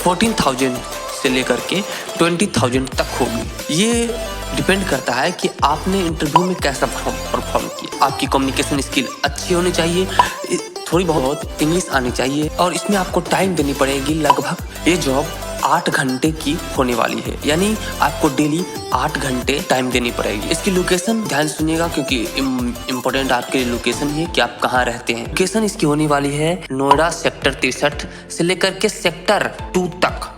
14,000 से लेकर के 20,000 तक होगी। ये डिपेंड करता है कि आपने इंटरव्यू में कैसा परफॉर्म किया। आपकी कम्युनिकेशन स्किल अच्छी होनी चाहिए, थोड़ी बहुत इंग्लिश आनी चाहिए और इसमें आपको टाइम देनी पड़ेगी। लगभग ये जॉब 8 घंटे की होने वाली है, यानी आपको डेली 8 घंटे टाइम देनी पड़ेगी। इसकी लोकेशन ध्यान सुनिएगा क्योंकि इम्पोर्टेंट आपके लिए लोकेशन है कि आप कहाँ रहते हैं। लोकेशन इसकी होने वाली है नोएडा सेक्टर 63 से लेकर के सेक्टर 2 तक।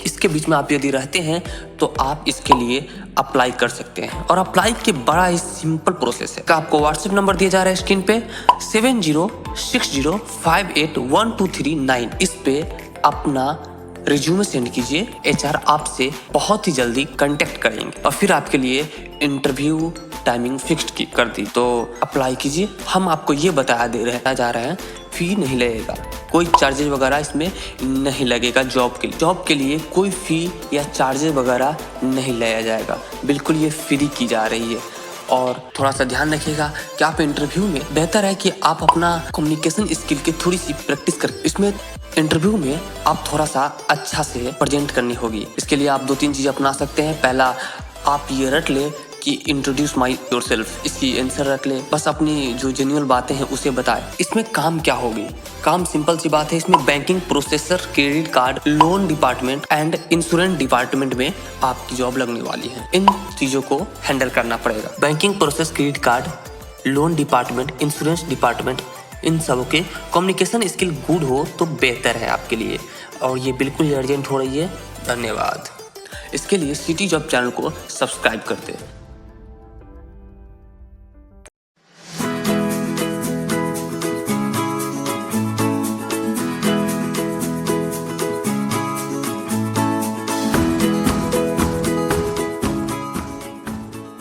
इसके बीच में आप यदि रहते हैं तो आप इसके लिए अप्लाई कर सकते हैं। और अप्लाई के बड़ा ही सिंपल प्रोसेस है। आपको व्हाट्सएप नंबर दिया जा रहा है स्क्रीन पे 7060581239। इस पे अपना रिज्यूमे सेंड कीजिए। HR आपसे बहुत ही जल्दी कांटेक्ट करेंगे और फिर आपके लिए इंटरव्यू टाइमिंग फिक्स्ड कर दी। तो अप्लाई कीजिए। हम आपको ये बता जा रहे हैं फी नहीं लगेगा, कोई चार्जेस वगैरह इसमें नहीं लगेगा। जॉब के लिए कोई फी या चार्जेस वगैरह नहीं लिया जाएगा, बिल्कुल ये फ्री की जा रही है। और थोड़ा सा ध्यान रखिएगा कि आप इंटरव्यू में बेहतर है कि आप अपना कम्युनिकेशन स्किल की थोड़ी सी प्रैक्टिस कर, इसमें इंटरव्यू में आप थोड़ा सा अच्छा से प्रेजेंट करनी होगी। इसके लिए आप 2-3 चीज़ अपना सकते हैं। पहला आप ये रट ले कि इंट्रोड्यूस माई योर सेल्फ, इसकी आंसर रख ले। बस अपनी जो जेन्युइन बातें हैं उसे बताए। इसमें काम क्या होगी? काम सिंपल सी बात है। इसमें banking processor, credit card, loan department and insurance department में आपकी जॉब लगने वाली है। इन चीजों को हैंडल करना पड़ेगा। Banking process, credit card, loan department, insurance department, इन सब के कम्युनिकेशन स्किल गुड हो तो बेहतर है आपके लिए। और ये बिल्कुल अर्जेंट हो रही है। धन्यवाद। इसके लिए सिटी जॉब चैनल को सब्सक्राइब कर दें।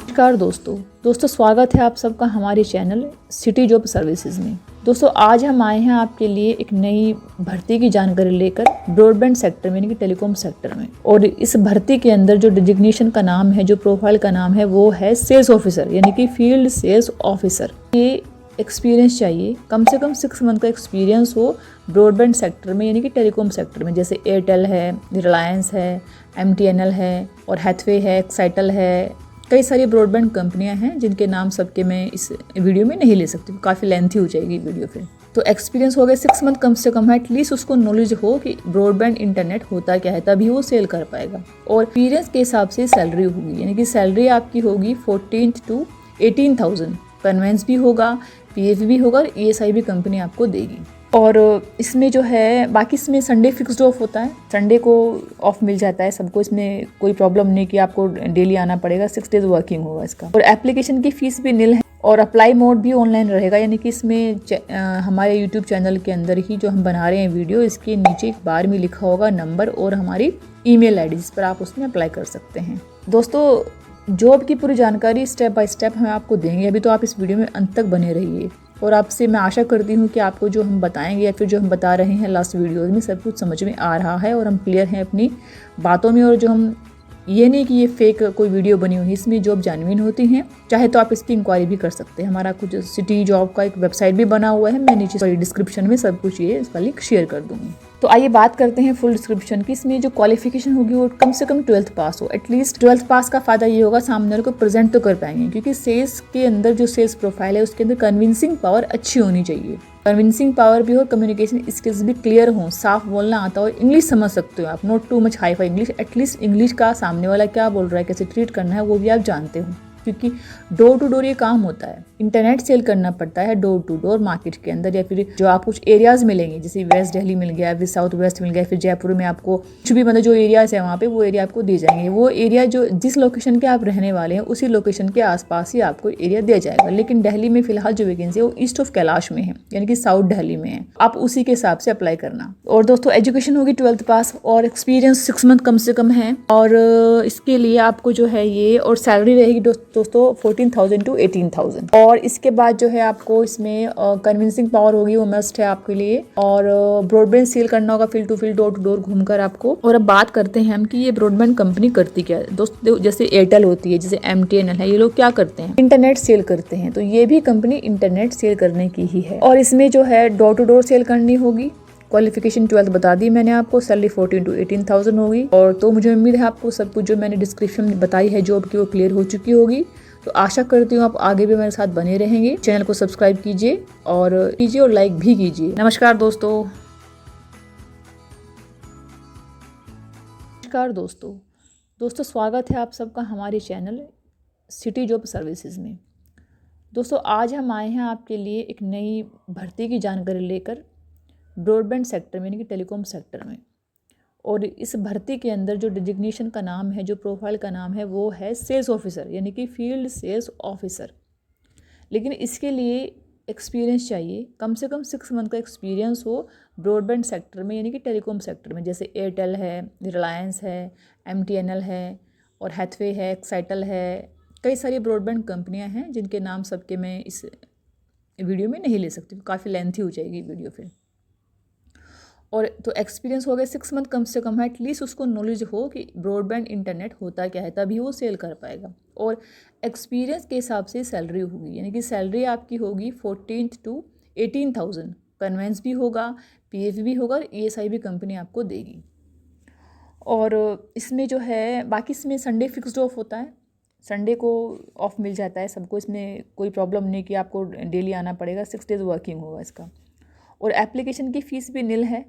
नमस्कार दोस्तों स्वागत है आप सबका हमारे चैनल सिटी जॉब सर्विसेज में। दोस्तों आज हम आए हैं आपके लिए एक नई भर्ती की जानकारी लेकर ब्रॉडबैंड सेक्टर में यानी कि टेलीकॉम सेक्टर में। और इस भर्ती के अंदर जो डिजिग्नेशन का नाम है, जो प्रोफाइल का नाम है वो है सेल्स ऑफिसर यानी कि फील्ड सेल्स ऑफिसर। ये एक्सपीरियंस चाहिए, कम से कम 6 मंथ का एक्सपीरियंस हो ब्रॉडबैंड सेक्टर में यानी कि टेलीकॉम सेक्टर में। जैसे एयरटेल है, रिलायंस है, MTNL है और हैथवे है, एक्साइटल है। कई सारी ब्रॉडबैंड कंपनियां हैं जिनके नाम सबके मैं इस वीडियो में नहीं ले सकती, काफ़ी लेंथी हो जाएगी वीडियो फिर। तो एक्सपीरियंस हो गया 6 मंथ कम से कम है, एटलीस्ट उसको नॉलेज हो कि ब्रॉडबैंड इंटरनेट होता क्या है, तभी वो सेल कर पाएगा। और एक्सपीरियंस के हिसाब से सैलरी होगी, यानी कि सैलरी आपकी होगी 14 to 18,000। कन्वेंस भी होगा, PF भी होगा और ESI भी कंपनी आपको देगी। और इसमें जो है बाकी इसमें संडे फिक्स्ड ऑफ होता है, संडे को ऑफ मिल जाता है सबको। इसमें कोई प्रॉब्लम नहीं कि आपको डेली आना पड़ेगा, 6 डेज वर्किंग होगा इसका। और एप्लीकेशन की फीस भी निल है और अप्लाई मोड भी ऑनलाइन रहेगा, यानी कि इसमें हमारे यूट्यूब चैनल के अंदर ही जो हम बना रहे हैं वीडियो, इसके नीचे एक बार में लिखा होगा नंबर और हमारी email ID, जिस पर आप उसमें अप्लाई कर सकते हैं। दोस्तों जॉब की पूरी जानकारी स्टेप बाय स्टेप हम आपको देंगे, अभी तो आप इस वीडियो में अंत तक बने रहिए। और आपसे मैं आशा करती हूँ कि आपको जो हम बताएंगे या फिर जो हम बता रहे हैं लास्ट वीडियोज़ में सब कुछ समझ में आ रहा है और हम क्लियर हैं अपनी बातों में। और जो हम ये नहीं कि ये फेक कोई वीडियो बनी हुई है, इसमें जॉब जेन्युइन होती हैं। चाहे तो आप इसकी इंक्वायरी भी कर सकते हैं। हमारा कुछ सिटी जॉब का एक वेबसाइट भी बना हुआ है, मैं नीचे डिस्क्रिप्शन में सब कुछ ये इसका लिंक शेयर कर दूँगी। तो आइए बात करते हैं फुल डिस्क्रिप्शन की। इसमें जो क्वालिफिकेशन होगी वो कम से कम 12th पास हो। एटलीस्ट 12th पास का फ़ायदा ये होगा सामने वाले को प्रेजेंट तो कर पाएंगे, क्योंकि सेल्स के अंदर जो सेल्स प्रोफाइल है उसके अंदर कन्विंसिंग पावर अच्छी होनी चाहिए। कन्विंसिंग पावर भी हो, कम्युनिकेशन स्किल्स भी क्लियर हो, साफ बोलना आता हो, इंग्लिश समझ सकते हो आप, not too much hi fi English. At least English का सामने वाला क्या बोल रहा है, कैसे ट्रीट करना है वो भी आप जानते हो, क्योंकि डोर टू डोर ये काम होता है। इंटरनेट सेल करना पड़ता है डोर टू डोर मार्केट के अंदर, या फिर जो आप कुछ एरियाज मिलेंगे, जैसे वेस्ट दिल्ली मिल गया, फिर साउथ वेस्ट मिल गया, फिर जयपुर में आपको कुछ भी मतलब जो एरियाज है वहाँ पे वो एरिया आपको दिए जाएंगे। वो एरिया जो जिस लोकेशन के आप रहने वाले हैं उसी लोकेशन के आसपास ही आपको एरिया दिया जाएगा। लेकिन दिल्ली में फिलहाल जो वैकेंसी है वो ईस्ट ऑफ कैलाश में है, यानी कि साउथ दिल्ली में है। आप उसी के हिसाब से अप्लाई करना। और दोस्तों एजुकेशन होगी 12th पास और एक्सपीरियंस 6 मंथ कम से कम है। और इसके लिए आपको जो है ये और सैलरी रहेगी दोस्तों 14,000 to 18,000। और इसके बाद जो है आपको इसमें कन्विंसिंग पावर होगी, वो मस्ट है आपके लिए। और ब्रॉडबैंड सेल करना होगा field to field, door to door घूमकर आपको। और अब बात करते हैं हम कि ये ब्रॉडबैंड कंपनी करती क्या है। दोस्तों जैसे एयरटेल होती है, जैसे MTNL है, ये लोग क्या करते हैं, इंटरनेट सेल करते हैं। तो ये भी कंपनी इंटरनेट सेल करने की ही है। और इसमें जो है डोर टू डोर सेल करनी होगी, क्वालिफिकेशन 12th बता दी मैंने आपको। सैलरी 14 to 18,000 होगी। और तो मुझे उम्मीद है आपको सब कुछ जो मैंने डिस्क्रिप्शन में बताई है जॉब की वो क्लियर हो चुकी होगी। तो आशा करती हूँ आप आगे भी मेरे साथ बने रहेंगे। चैनल को सब्सक्राइब कीजिए और लाइक भी कीजिए। नमस्कार दोस्तों। दोस्तों स्वागत है आप सबका हमारे चैनल सिटी जॉब सर्विसेज में। दोस्तों आज हम आए हैं आपके लिए एक नई भर्ती की जानकारी लेकर ब्रॉडबैंड सेक्टर में यानी कि टेलीकॉम सेक्टर में। और इस भर्ती के अंदर जो डिजिग्नेशन का नाम है, जो प्रोफाइल का नाम है वो है सेल्स ऑफिसर यानी कि फील्ड सेल्स ऑफिसर। लेकिन इसके लिए एक्सपीरियंस चाहिए, कम से कम 6 मंथ का एक्सपीरियंस हो ब्रॉडबैंड सेक्टर में यानी कि टेलीकॉम सेक्टर में। जैसे एयरटेल है, रिलायंस है, MTNL है और हैथवे है, एक्साइटल है। कई सारी ब्रॉडबैंड कंपनियां हैं जिनके नाम सबके मैं इस वीडियो में नहीं ले सकती, काफ़ी लेंथी हो जाएगी वीडियो फिर। और तो एक्सपीरियंस हो गया 6 मंथ कम से कम है, एटलीस्ट उसको नॉलेज हो कि ब्रॉडबैंड इंटरनेट होता क्या है, तभी वो सेल कर पाएगा। और एक्सपीरियंस के हिसाब से सैलरी होगी, यानी कि सैलरी आपकी होगी 14 to 18,000। कन्वेंस भी होगा, PF भी होगा, और ESI भी कंपनी आपको देगी। और इसमें जो है बाकी इसमें संडे फिक्स्ड ऑफ होता है, संडे को ऑफ मिल जाता है सबको। इसमें कोई प्रॉब्लम नहीं कि आपको डेली आना पड़ेगा, 6 डेज़ वर्किंग होगा इसका। और एप्लीकेशन की फ़ीस भी निल है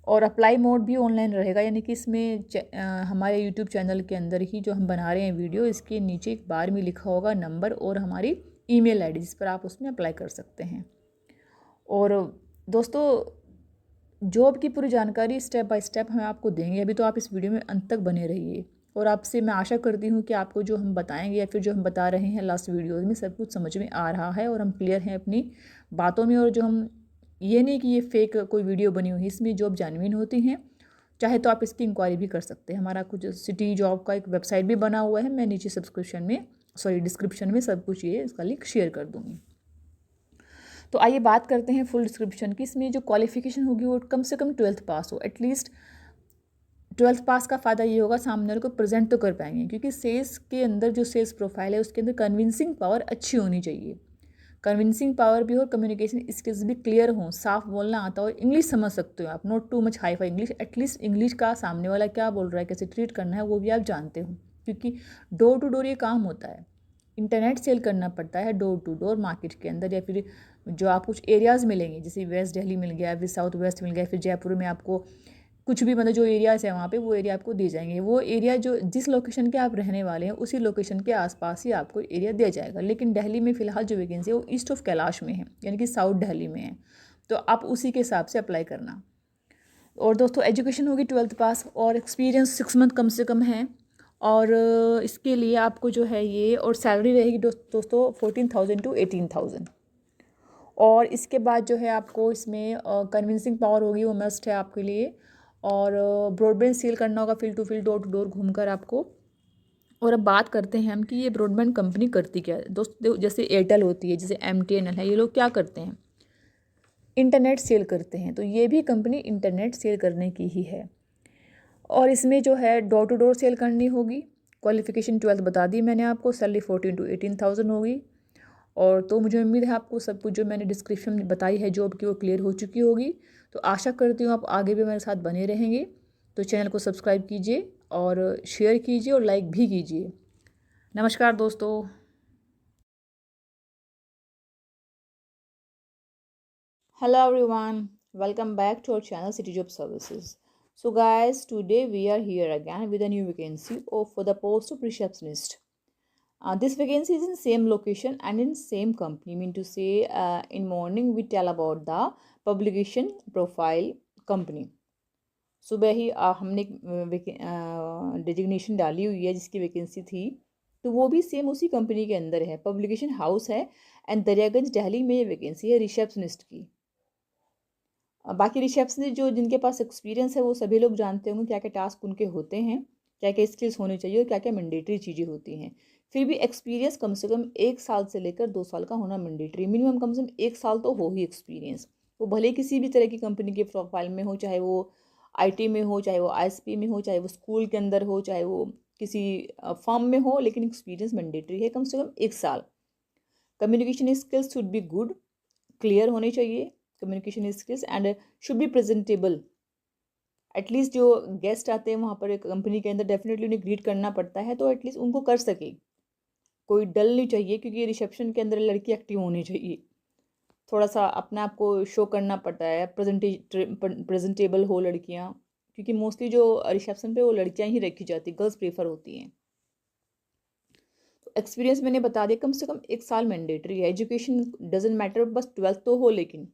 और अप्लाई मोड भी ऑनलाइन रहेगा, यानी कि इसमें हमारे यूट्यूब चैनल के अंदर ही जो हम बना रहे हैं वीडियो, इसके नीचे एक बार में लिखा होगा नंबर और हमारी ईमेल आईडी, जिस पर आप उसमें अप्लाई कर सकते हैं। और दोस्तों जॉब की पूरी जानकारी स्टेप बाय स्टेप हम आपको देंगे, अभी तो आप इस वीडियो में अंत तक बने रहिए। और आपसे मैं आशा करती हूँ कि आपको जो हम बताएंगे या फिर जो हम बता रहे हैं लास्ट वीडियोज़ में सब कुछ समझ में आ रहा है और हम क्लियर हैं अपनी बातों में। और जो हम ये नहीं कि ये फेक कोई वीडियो बनी हुई है, इसमें जॉब जेन्युइन होती हैं। चाहे तो आप इसकी इंक्वायरी भी कर सकते हैं। हमारा कुछ सिटी जॉब का एक वेबसाइट भी बना हुआ है, मैं नीचे डिस्क्रिप्शन में सब कुछ ये इसका लिंक शेयर कर दूँगी। तो आइए बात करते हैं फुल डिस्क्रिप्शन की। इसमें जो क्वालिफिकेशन होगी वो कम से कम 12th पास हो, एटलीस्ट 12th पास का फ़ायदा ये होगा सामने वाले को प्रेजेंट तो कर पाएंगे, क्योंकि सेल्स के अंदर जो सेल्स प्रोफाइल है उसके अंदर कन्विंसिंग पावर अच्छी होनी चाहिए। कन्विंसिंग पावर भी हो, कम्युनिकेशन स्किल्स भी क्लियर हों, साफ बोलना आता हो, इंग्लिश समझ सकते हो आप, not too much hi fi English, at least English का सामने वाला क्या बोल रहा है, कैसे ट्रीट करना है वो भी आप जानते हो। क्योंकि डोर टू डोर ये काम होता है, इंटरनेट सेल करना पड़ता है डोर टू डोर मार्केट के अंदर। या फिर जो आप कुछ एरियाज़ मिलेंगे, जैसे वेस्ट दिल्ली मिल गया, फिर साउथ वेस्ट मिल गया, फिर जयपुर में आपको कुछ भी मतलब जो एरियाज़ है वहाँ पे वो एरिया आपको दिए जाएंगे। वो एरिया जो जिस लोकेशन के आप रहने वाले हैं उसी लोकेशन के आसपास ही आपको एरिया दिया जाएगा। लेकिन दिल्ली में फ़िलहाल जो वैकेंसी है वो ईस्ट ऑफ कैलाश में है, यानी कि साउथ दिल्ली में है, तो आप उसी के हिसाब से अप्लाई करना। और दोस्तों एजुकेशन होगी 12th पास और एक्सपीरियंस 6 मंथ कम से कम है। और इसके लिए आपको जो है ये और सैलरी रहेगी दोस्तों 14,000 to 18,000। और इसके बाद जो है आपको इसमें कन्विंसिंग पावर होगी, वो मस्ट है आपके लिए। और ब्रॉडबैंड सेल करना होगा field to field, door to door घूमकर आपको। और अब बात करते हैं हम कि ये ब्रॉडबैंड कंपनी करती क्या है। दोस्तों जैसे एयरटेल होती है, जैसे MTNL है, ये लोग क्या करते हैं, इंटरनेट सेल करते हैं। तो ये भी कंपनी इंटरनेट सेल करने की ही है। और इसमें जो है डोर टू डोर सेल करनी होगी। क्वालिफिकेशन 12th बता दी मैंने आपको। सैलरी 14 to 18,000 होगी। और तो मुझे उम्मीद है आपको सब कुछ जो मैंने डिस्क्रिप्शन में बताई है जॉब की वो क्लियर हो चुकी होगी। तो आशा करती हूँ आप आगे भी मेरे साथ बने रहेंगे। तो चैनल को सब्सक्राइब कीजिए और शेयर कीजिए और लाइक भी कीजिए। नमस्कार दोस्तों। Hello everyone, welcome back to our channel City Job Services. So guys, today we are here again with a new vacancy for the post of receptionist. This vacancy is in same location and in same company. Mean to say, in morning we tell about the publication profile company. सुबह ही हमने designation डाली हुई है जिसकी vacancy थी, तो वो भी सेम उसी कंपनी के अंदर है। पब्लिकेशन हाउस है एंड दरियागंज दिल्ली में ये वैकेंसी है रिसेप्शनिस्ट की। बाकी रिसेप्शनिस्ट जो जिनके पास एक्सपीरियंस है वो सभी लोग जानते होंगे क्या क्या टास्क उनके होते हैं, क्या क्या स्किल्स होने चाहिए और क्या क्या मैंडेटरी चीज़ें होती हैं। फिर भी एक्सपीरियंस कम से कम 1 साल से लेकर 2 साल का होना मैंडेटरी, मिनिमम कम से कम 1 साल तो हो ही एक्सपीरियंस। वो भले किसी भी तरह की कंपनी के प्रोफाइल में हो, चाहे वो IT में हो, चाहे वो ISP में हो, चाहे वो स्कूल के अंदर हो, चाहे वो किसी फर्म में हो, लेकिन एक्सपीरियंस मैंडेटरी है कम से कम 1 साल। Communication skills should be good, clear होने चाहिए। Communication skills and should be presentable. At least जो गेस्ट आते हैं वहाँ पर एक कंपनी के अंदर डेफिनेटली उन्हें ग्रीट करना पड़ता है, तो एटलीस्ट उनको कर सके। कोई डल नहीं चाहिए, क्योंकि रिसेप्शन के अंदर लड़की एक्टिव होनी चाहिए, थोड़ा सा अपने आप को शो करना पड़ता है, प्रेजेंटेबल हो लड़कियाँ, क्योंकि मोस्टली जो रिसेप्शन पे वो लड़कियाँ ही रखी जाती, गर्ल्स प्रेफर होती हैं। तो एक्सपीरियंस मैंने बता दिया, कम से कम 1 साल मैंडेटरी है। एजुकेशन डजेंट मैटर, बस 12th तो हो, लेकिन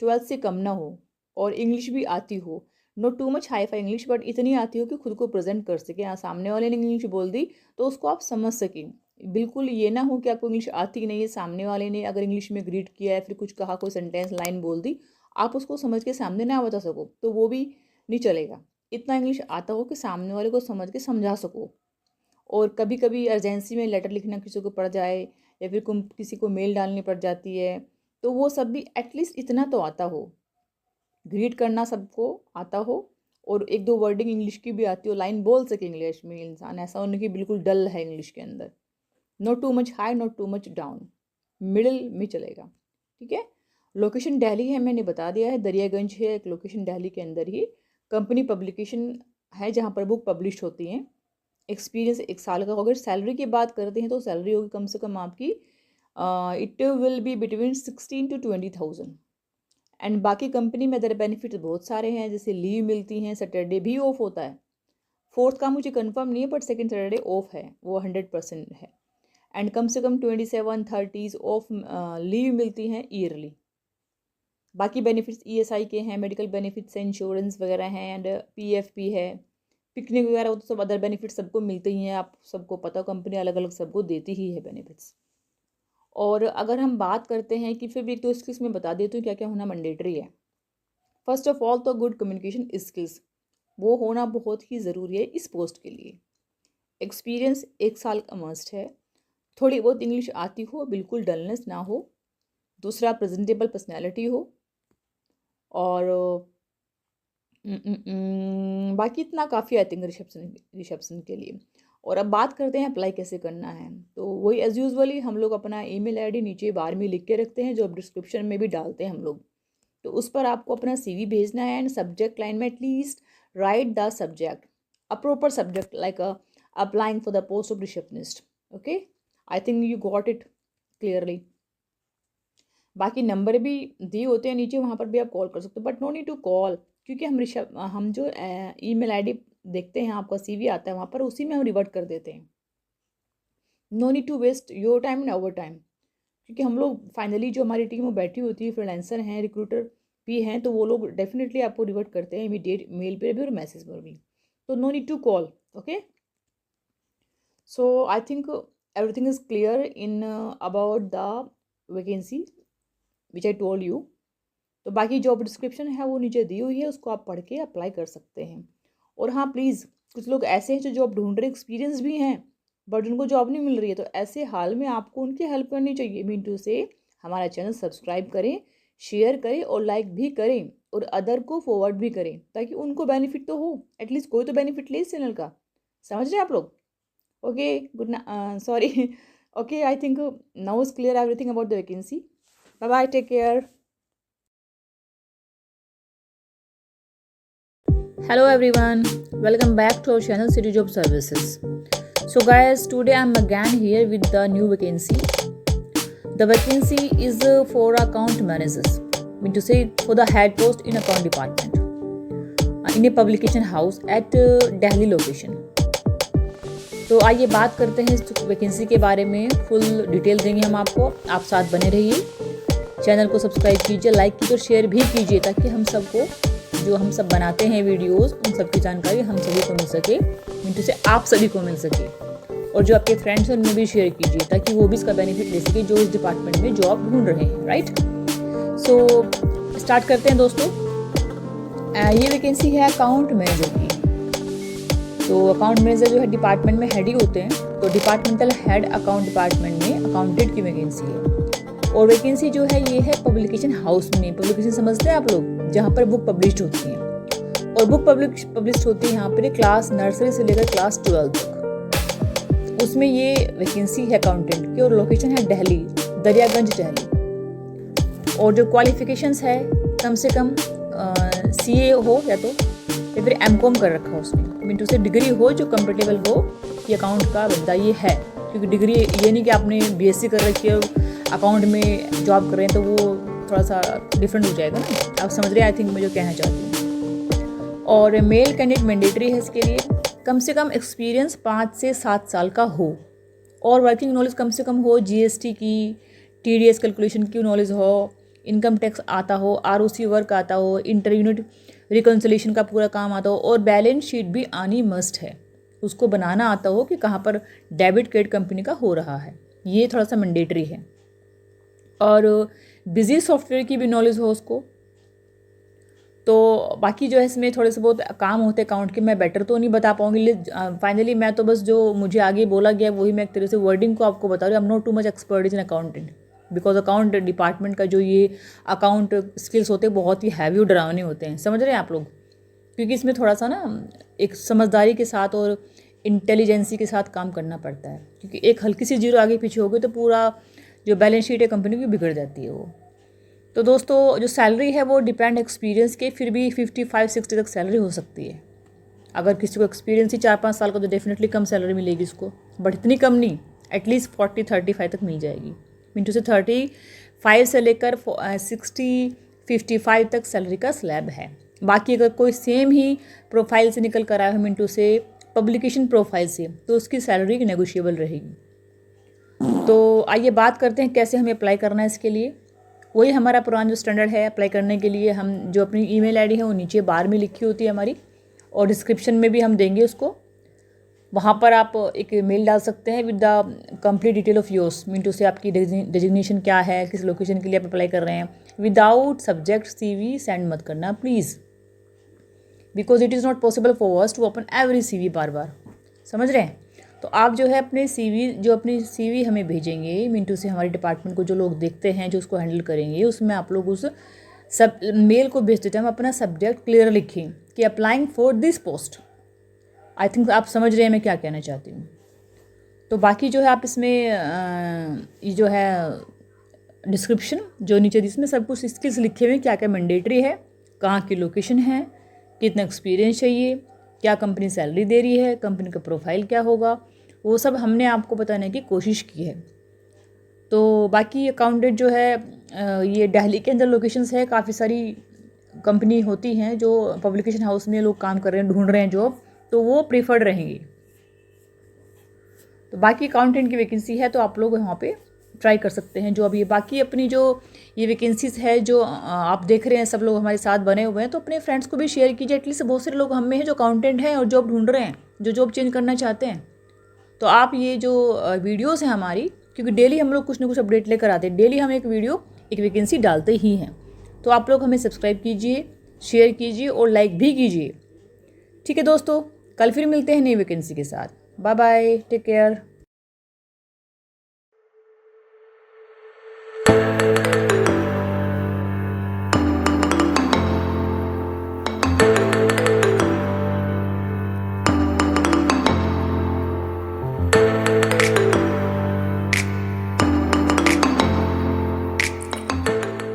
12th से कम ना हो, और इंग्लिश भी आती हो, not too much hi fi English, but इतनी आती हो कि खुद को प्रेजेंट कर सके। हाँ, सामने वाले ने इंग्लिश बोल दी तो उसको आप समझ सकें। बिल्कुल ये ना हो कि आपको इंग्लिश आती नहीं है, सामने वाले ने अगर इंग्लिश में ग्रीट किया है, फिर कुछ कहा, कोई सेंटेंस लाइन बोल दी, आप उसको समझ के सामने ना बता सको, तो वो भी नहीं चलेगा। इतना इंग्लिश आता हो कि सामने वाले को समझ के समझा सको। और कभी कभी अर्जेंसी में लेटर लिखना किसी को पड़ जाए, या फिर किसी को मेल डालनी पड़ जाती है, तो वो सब भी एटलीस्ट इतना तो आता हो, ग्रीट करना सबको आता हो, और एक दो वर्डिंग इंग्लिश की भी आती हो, लाइन बोल सके इंग्लिश में इंसान, ऐसा होने की बिल्कुल डल है इंग्लिश के अंदर। Not too much high, not too much down, middle में चलेगा। ठीक है। लोकेशन दिल्ली है, मैंने बता दिया है, दरियागंज है एक लोकेशन दिल्ली के अंदर ही। कंपनी पब्लिकेशन है जहाँ पर बुक पब्लिश होती हैं। एक्सपीरियंस 1 साल का होगा। सैलरी की बात करते हैं तो सैलरी होगी कम से कम आपकी it will be between 16 to 20,000। And बाकी कंपनी में अदर बेनिफिट्स बहुत सारे हैं, जैसे लीव मिलती हैं, सैटरडे भी ऑफ होता है। 4th का मुझे कंफर्म नहीं है, बट सेकंड सैटरडे ऑफ है, वो 100% है। एंड कम से कम 27-30 ऑफ लीव मिलती हैं ईयरली। बाकी बेनिफिट्स ESI के हैं, मेडिकल बेनिफिट्स हैं, इंश्योरेंस वगैरह हैं, एंड PFP है, पिकनिक वगैरह, वो तो सब अदर बेनिफिट्स सबको मिलते ही हैं। आप सबको पता, कंपनी अलग अलग सबको देती ही है बेनिफिट्स। और अगर हम बात करते हैं कि फिर भी एक तो स्किल्स में बता देती हूँ क्या क्या होना मैंडेटरी है। फर्स्ट ऑफ ऑल तो गुड कम्युनिकेशन स्किल्स, वो होना बहुत ही ज़रूरी है इस पोस्ट के लिए। एक्सपीरियंस 1 साल का मस्ट है। थोड़ी बहुत इंग्लिश आती हो, बिल्कुल डलनेस ना हो। दूसरा, प्रेजेंटेबल पर्सनैलिटी हो। और बाकी इतना काफ़ी आई थिंक रिसेप्शन के लिए। और अब बात करते हैं अप्लाई कैसे करना है। तो वही एज़ यूजुअली हम लोग अपना ईमेल आईडी नीचे बार में लिख के रखते हैं, जो डिस्क्रिप्शन में भी डालते हैं हम लोग। तो उस पर आपको अपना CV भेजना है, एंड सब्जेक्ट लाइन में at least right the subject, a proper subject like applying for the post of receptionist. Okay, I think you got it clearly. बाकी नंबर भी दिए होते हैं नीचे, वहाँ पर भी आप कॉल कर सकते हो, but no need to call, क्योंकि हम जो ईमेल आईडी देखते हैं, आपका CV आता है वहाँ पर, उसी में हम रिवर्ट कर देते हैं। No need to waste your time and our time, क्योंकि हम लोग फाइनली जो हमारी टीम वो बैठी होती है, फ्रीलांसर हैं, रिक्रूटर भी हैं, तो वो लोग डेफिनेटली आपको रिवर्ट करते हैं इमीडिएट मेल पर भी और मैसेज पर भी। तो no need to call. Okay, so I think everything is clear in about the vacancy which I told you. तो बाकी जॉब डिस्क्रिप्शन है वो नीचे दी हुई है, उसको आप पढ़ के अप्लाई कर सकते हैं। और हाँ प्लीज़, कुछ लोग ऐसे हैं जो जॉब ढूंढ रहे, एक्सपीरियंस भी हैं, बट उनको जॉब नहीं मिल रही है, तो ऐसे हाल में आपको उनकी हेल्प करनी चाहिए। मीन टू से हमारा चैनल सब्सक्राइब करें, शेयर करें और लाइक भी करें, और अदर को फॉरवर्ड भी करें, ताकि उनको बेनिफिट तो हो, एटलीस्ट कोई तो बेनिफिट ले इस चैनल का। समझ रहे हैं आप लोग? ओके, गुड ना, sorry, okay, I think now is clear everything about the vacancy. Bye bye, take care. Hello everyone, welcome back to our channel City Job Services. So guys, today I'm again here with the new vacancy. The vacancy is for account managers, mean to say for the head post in account department in a publication house at Delhi location. तो आइए बात करते हैं इस vacancy के बारे में, full detail देंगे हम आपको, आप साथ बने रहिए। चैनल को सब्सक्राइब कीजिए, लाइक कीजिए और शेयर भी कीजिए, ताकि हम सबको जो हम सब बनाते हैं वीडियोस, उन सब की जानकारी हम सभी को मिल सके, मिनटू से आप सभी को मिल सके। और जो आपके फ्रेंड्स हैं उनमें भी शेयर कीजिए, ताकि वो भी इसका बेनिफिट ले सके जो इस डिपार्टमेंट में जॉब ढूंढ रहे हैं। राइट, सो स्टार्ट करते हैं दोस्तों। ये वैकेंसी है अकाउंट मैनेजर की। तो अकाउंट मैनेजर जो है डिपार्टमेंट में हेड ही होते हैं, तो डिपार्टमेंटल हेड अकाउंट डिपार्टमेंट में अकाउंटेंट की वैकेंसी है। और वैकेंसी जो है ये है पब्लिकेशन हाउस में। पब्लिकेशन समझते हैं आप लोग, जहाँ पर बुक पब्लिश होती हैं। और बुक पब्लिश होती है यहाँ पर क्लास नर्सरी से लेकर क्लास 12 तक। उसमें ये वैकेंसी है अकाउंटेंट की, और लोकेशन है दिल्ली, दरियागंज दिल्ली। और जो क्वालिफिकेशंस है कम से कम CA हो या फिर MCOM कर रखा हो उसने, मीन टू से डिग्री हो जो कंफर्टेबल हो कि अकाउंट का बंदा ये है। क्योंकि डिग्री ये नहीं कि आपने BSc कर रखी है अकाउंट में जॉब कर रहे हैं तो वो थोड़ा सा डिफरेंट हो जाएगा ना। आप समझ रहे हैं आई थिंक मैं जो कहना चाहती हूँ। और मेल कैंडिडेट मैंडेटरी है इसके लिए, कम से कम एक्सपीरियंस 5 से 7 साल का हो और वर्किंग नॉलेज कम से कम हो, GST की, TDS कैलकुलेशन की नॉलेज हो, इनकम टैक्स आता हो, ROC वर्क आता हो, इंटर यूनिट रिकन्सिलेशन का पूरा काम आता हो और बैलेंस शीट भी आनी मस्ट है। उसको बनाना आता हो कि कहाँ पर डेबिट क्रेडिट कंपनी का हो रहा है, ये थोड़ा सा मैंडेटरी है। और बिजी सॉफ्टवेयर की भी नॉलेज हो उसको। तो बाकी जो है इसमें थोड़े से बहुत काम होते हैं अकाउंट के, मैं बेटर तो नहीं बता पाऊँगी। फाइनली मैं तो बस जो मुझे आगे बोला गया वही मैं एक तरह से वर्डिंग को आपको बता रही हूँ। I am not too much expert in accountant because account department का जो ये अकाउंट स्किल्स होते हैं बहुत ही हैवी और डरावने होते हैं, समझ रहे हैं आप लोग। क्योंकि इसमें थोड़ा सा ना एक समझदारी के साथ और इंटेलिजेंसी के साथ काम करना पड़ता है। क्योंकि एक हल्की सी जीरो आगे पीछे हो गई तो पूरा जो बैलेंस शीट है कंपनी की बिगड़ जाती है वो। तो दोस्तों जो सैलरी है वो डिपेंड एक्सपीरियंस के, फिर भी 55-60 तक सैलरी हो सकती है। अगर किसी को एक्सपीरियंस ही 4-5 साल का तो डेफिनेटली कम सैलरी मिलेगी उसको, बट इतनी कम नहीं, एटलीस्ट 40-35 तक मिल जाएगी। मीन टू से 35 से लेकर 60-55 तक सैलरी का स्लैब है। बाकी अगर कोई सेम ही प्रोफाइल से निकल कर आया हो, मीन टू से पब्लिकेशन प्रोफाइल से, तो उसकी सैलरी नेगोशिएबल रहेगी। तो आइए बात करते हैं कैसे हमें अप्लाई करना है इसके लिए। वही हमारा पुराना जो स्टैंडर्ड है अप्लाई करने के लिए, हम जो अपनी ईमेल आईडी है वो नीचे बार में लिखी होती है हमारी और डिस्क्रिप्शन में भी हम देंगे उसको। वहाँ पर आप एक मेल डाल सकते हैं with the complete detail of yours, mean to say आपकी डेजिग्नेशन क्या है, किस लोकेशन के लिए आप अप्लाई कर रहे हैं। विदाउट सब्जेक्ट CV सेंड मत करना please, because it is not possible for us to open every CV बार बार, समझ रहे हैं। तो आप जो है अपनी CV हमें भेजेंगे, मीन टू से हमारे डिपार्टमेंट को जो लोग देखते हैं जो उसको हैंडल करेंगे, उसमें आप लोग उस सब मेल को भेज देते हैं। हम अपना सब्जेक्ट क्लियर लिखें कि applying for this post. I think आप समझ रहे हैं मैं क्या कहना चाहती हूँ। तो बाकी जो है आप इसमें ये जो है डिस्क्रिप्शन जो नीचे इसमें सब कुछ स्किल्स लिखे हुए, क्या क्या मैंडेटरी है, कहाँ की लोकेशन है, कितना एक्सपीरियंस चाहिए, क्या कंपनी सैलरी दे रही है, कंपनी का प्रोफाइल क्या होगा, वो सब हमने आपको बताने की कोशिश की है। तो बाकी अकाउंटेंट जो है ये दिल्ली के अंदर लोकेशंस है, काफ़ी सारी कंपनी होती हैं जो पब्लिकेशन हाउस में लोग काम कर रहे हैं, ढूंढ रहे हैं जॉब, तो वो प्रीफर्ड रहेंगी। तो बाकी अकाउंटेंट की वैकेंसी है तो आप लोग वहाँ पे ट्राई कर सकते हैं। जो अभी बाकी अपनी जो ये वैकेंसीज़ है जो आप देख रहे हैं सब लोग हमारे साथ बने हुए हैं, तो अपने फ्रेंड्स को भी शेयर कीजिए। एटलीस्ट बहुत सारे लोग हम में हैं जो अकाउंटेंट हैं और जॉब ढूंढ रहे हैं, जो जॉब चेंज करना चाहते हैं। तो आप ये जो वीडियोस हैं हमारी, क्योंकि डेली हम लोग कुछ ना कुछ अपडेट लेकर आते हैं, डेली हम एक वीडियो एक वैकेंसी डालते ही हैं, तो आप लोग हमें सब्सक्राइब कीजिए, शेयर कीजिए और लाइक भी कीजिए। ठीक है दोस्तों, कल फिर मिलते हैं नई वैकेंसी के साथ। Bye bye, take care.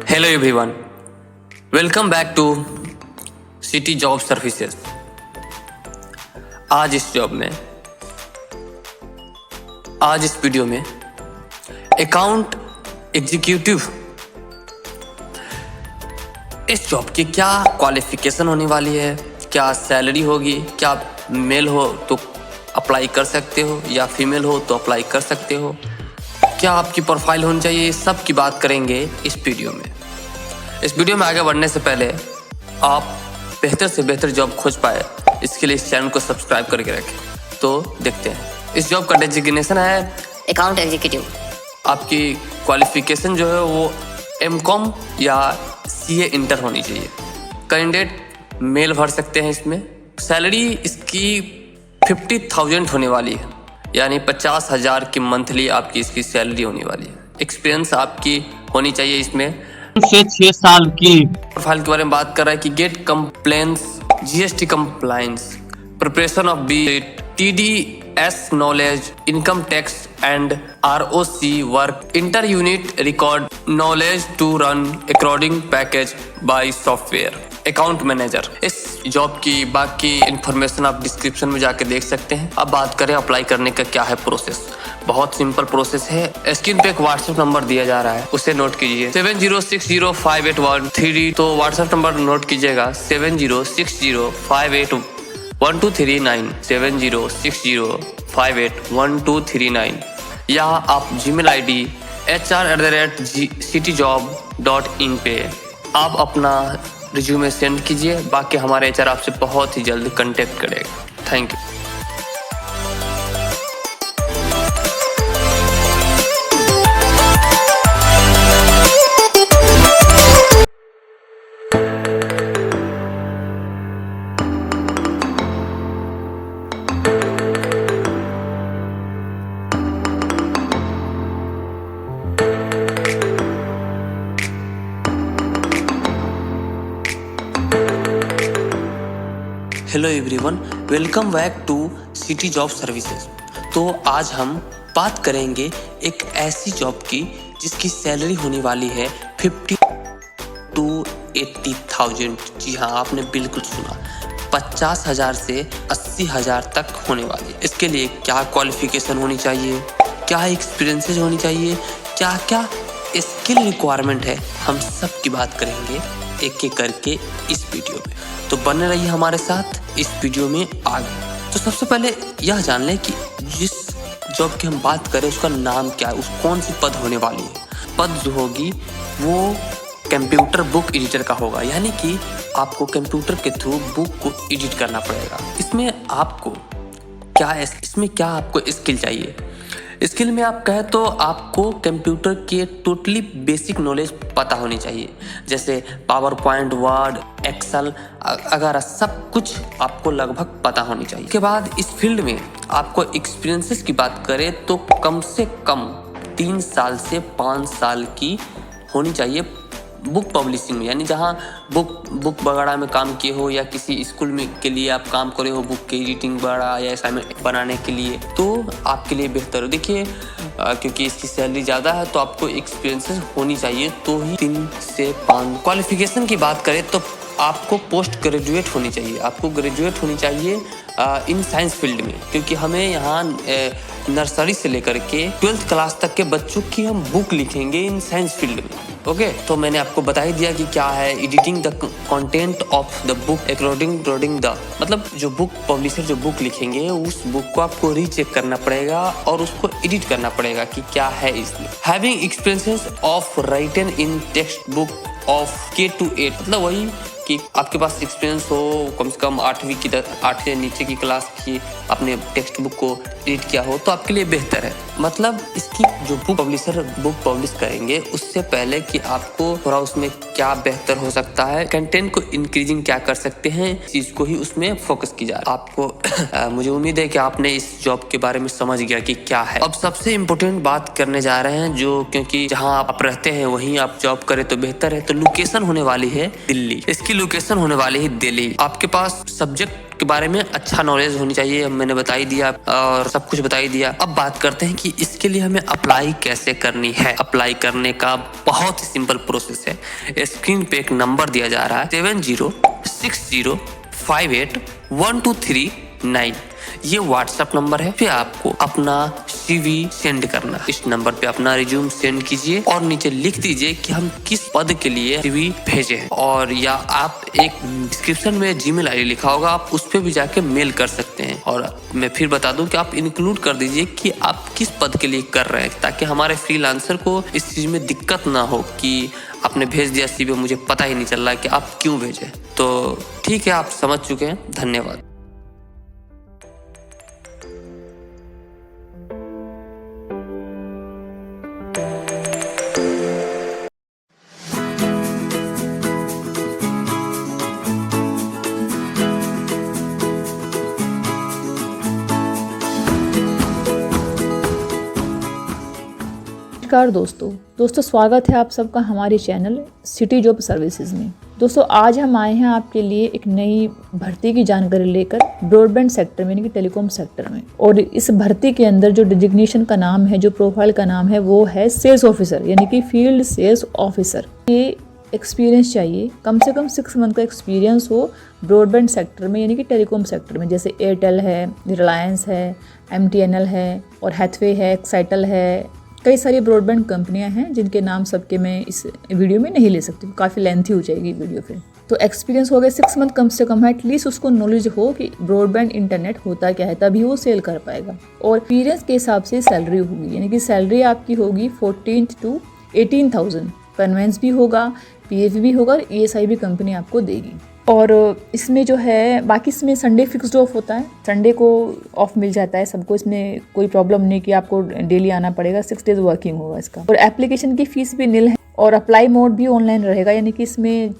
Hello everyone, welcome back to city job services. आज इस वीडियो में अकाउंट एग्जीक्यूटिव, इस जॉब की क्या क्वालिफिकेशन होने वाली है, क्या सैलरी होगी, क्या मेल हो तो अप्लाई कर सकते हो या फीमेल हो तो अप्लाई कर सकते हो, क्या आपकी प्रोफाइल होनी चाहिए, ये सब की बात करेंगे इस वीडियो में। इस वीडियो में आगे बढ़ने से पहले आप बेहतर से बेहतर जॉब खोज पाए, इसके लिए इस चैनल को सब्सक्राइब करके रखें। तो देखते हैं। इस जॉब का डेजिग्नेशन है अकाउंट एग्जीक्यूटिव। आपकी क्वालिफिकेशन जो है वो MCOM या CA इंटर होनी चाहिए। कैंडिडेट मेल भर सकते हैं इसमें। सैलरी इसकी 50,000 होने वाली है, यानी 50,000 की मंथली आपकी इसकी सैलरी होने वाली है। एक्सपीरियंस आपकी होनी चाहिए इसमें से 6 साल की। प्रोफाइल के बारे में बात कर रहा है कि get complaints, GST compliance, preparation of TD S knowledge, income tax and ROC work, inter unit record knowledge to run according package by software, account manager. इस जॉब की बाकी इन्फॉर्मेशन आप डिस्क्रिप्शन में जाके देख सकते हैं। अब बात करें अप्लाई करने का क्या है प्रोसेस। बहुत सिंपल प्रोसेस है। स्क्रीन पे एक व्हाट्सएप नंबर दिया जा रहा है, उसे नोट कीजिए 70605813। तो व्हाट्सएप नंबर नोट कीजिएगा 7060581239, 7060581239। या आप जीमेल ID hr@cityjob.in पे आप अपना रिज्यूमे सेंड कीजिए। बाकी हमारे HR आपसे बहुत ही जल्द कांटेक्ट करेगा। Thank you. Hello everyone, welcome back to city job services. तो आज हम बात करेंगे एक ऐसी जॉब की जिसकी सैलरी होने वाली है 50 to 80,000। जी हाँ, आपने बिल्कुल सुना, 50,000 से 80,000 तक होने वाली है। इसके लिए क्या क्वालिफिकेशन होनी चाहिए, क्या एक्सपीरियंसेस होनी चाहिए, क्या क्या स्किल रिक्वायरमेंट है, हम सब की बात करेंगे एक एक करके इस वीडियो में। तो बने रहिए हमारे साथ इस वीडियो में आगे। तो सबसे पहले यह जान लें कि जिस जॉब की हम बात करें उसका नाम क्या है, उस कौन सी पद होने वाली है। पद जो होगी वो कंप्यूटर बुक एडिटर का होगा, यानी कि आपको कंप्यूटर के थ्रू बुक को एडिट करना पड़ेगा। इसमें क्या आपको स्किल चाहिए। स्किल में आप कहें तो आपको कंप्यूटर के टोटली बेसिक नॉलेज पता होनी चाहिए, जैसे पावर पॉइंट, वर्ड, एक्सेल अगर सब कुछ आपको लगभग पता होनी चाहिए। इसके बाद इस फील्ड में आपको एक्सपीरियंसेस की बात करें तो कम से कम 3 साल से 5 साल की होनी चाहिए बुक पब्लिशिंग में, यानी जहाँ बुक वगैरह में काम किए हो या किसी स्कूल में के लिए आप काम करे हो, बुक की एडिटिंग वगैरह या असाइनमेंट बनाने के लिए, तो आपके लिए बेहतर हो। देखिए क्योंकि इसकी सैलरी ज़्यादा है तो आपको एक्सपीरियंसेस होनी चाहिए, तो ही 3 से 5। क्वालिफिकेशन की बात करें तो आपको पोस्ट ग्रेजुएट होनी चाहिए, आपको ग्रेजुएट होनी चाहिए इन साइंस फील्ड में, क्योंकि हमें यहाँ नर्सरी से लेकर के 12th क्लास तक के बच्चों की हम बुक लिखेंगे इन साइंस फील्ड में। ओके, तो मैंने आपको बता ही दिया कि क्या है editing the content of the book according the, मतलब जो बुक पब्लिशर जो बुक लिखेंगे उस बुक को आपको रीचेक करना पड़ेगा और उसको एडिट करना पड़ेगा कि क्या है इसमें। Having experiences of written in text book of K to 8, मतलब वही कि आपके पास एक्सपीरियंस हो कम से कम 8वीं से नीचे की क्लास की अपने टेक्स्ट बुक को रीड किया हो तो आपके लिए बेहतर है। मतलब इसकी जो पब्लिशर बुक पब्लिश करेंगे उससे पहले कि आपको थोड़ा उसमें क्या बेहतर हो सकता है, कंटेंट को इंक्रीजिंग क्या कर सकते हैं, चीज को ही उसमें फोकस की जाए। आपको मुझे उम्मीद है कि आपने इस जॉब के बारे में समझ गया कि क्या है। अब सबसे इम्पोर्टेंट बात करने जा रहे हैं, जो क्योंकि जहाँ आप रहते हैं वहीं आप जॉब करें तो बेहतर है। तो लोकेशन होने वाली है दिल्ली, इसकी लोकेशन होने वाली है दिल्ली। आपके पास सब्जेक्ट के बारे में अच्छा नॉलेज होनी चाहिए, मैंने बता ही दिया और सब कुछ बता ही दिया। अब बात करते हैं कि इसके लिए हमें अप्लाई कैसे करनी है। अप्लाई करने का बहुत ही सिंपल प्रोसेस है। स्क्रीन पे एक नंबर दिया जा रहा है 7060581239, ये व्हाट्सएप नंबर है। फिर आपको अपना CV सेंड करना, इस नंबर पे अपना रिज्यूम सेंड कीजिए और नीचे लिख दीजिए कि हम किस पद के लिए CV भेजे हैं। और या आप एक डिस्क्रिप्शन में जीमेल ID लिखा होगा, आप उस पे भी जाके मेल कर सकते हैं। और मैं फिर बता दूं कि आप इंक्लूड कर दीजिए कि आप किस पद के लिए कर रहे हैं, ताकि हमारे फ्रीलांसर को इस चीज में दिक्कत ना हो कि आपने भेज दिया CV, मुझे पता ही नहीं चल रहा है कि आप क्यों भेजे। तो ठीक है, आप समझ चुके हैं, धन्यवाद। नमस्कार दोस्तों, स्वागत है आप सबका हमारे चैनल सिटी जॉब सर्विसेज में। दोस्तों आज हम आए हैं आपके लिए एक नई भर्ती की जानकारी लेकर ब्रॉडबैंड सेक्टर में यानी कि टेलीकॉम सेक्टर में। और इस भर्ती के अंदर जो डिजिग्नेशन का नाम है, जो प्रोफाइल का नाम है, वो है सेल्स ऑफिसर यानी कि फील्ड सेल्स ऑफिसर। ये एक्सपीरियंस चाहिए, कम से कम 6 मंथ का एक्सपीरियंस हो ब्रॉडबैंड सेक्टर में यानी कि टेलीकॉम सेक्टर में, जैसे एयरटेल है, रिलायंस है, MTNL है और हैथवे है, एक्साइटल है। कई सारी ब्रॉडबैंड कंपनियां हैं जिनके नाम सबके मैं इस वीडियो में नहीं ले सकती, काफ़ी लेंथी हो जाएगी वीडियो फिर। तो एक्सपीरियंस हो गया 6 मंथ कम से कम है, एटलीस्ट उसको नॉलेज हो कि ब्रॉडबैंड इंटरनेट होता क्या है, तभी वो सेल कर पाएगा। और एक्सपीरियंस के हिसाब से सैलरी होगी, यानी कि सैलरी आपकी होगी 14 to 18,000। कन्वेंस भी होगा, PF भी होगा और ESI भी कंपनी आपको देगी। और इसमें जो है बाकी इसमें संडे फिक्स्ड ऑफ होता है, संडे को ऑफ मिल जाता है सबको, इसमें कोई प्रॉब्लम नहीं कि आपको डेली आना पड़ेगा, 6 डेज वर्किंग होगा इसका। और एप्लीकेशन की फीस भी निल है और अप्लाई मोड भी ऑनलाइन रहेगा, यानी कि इसमें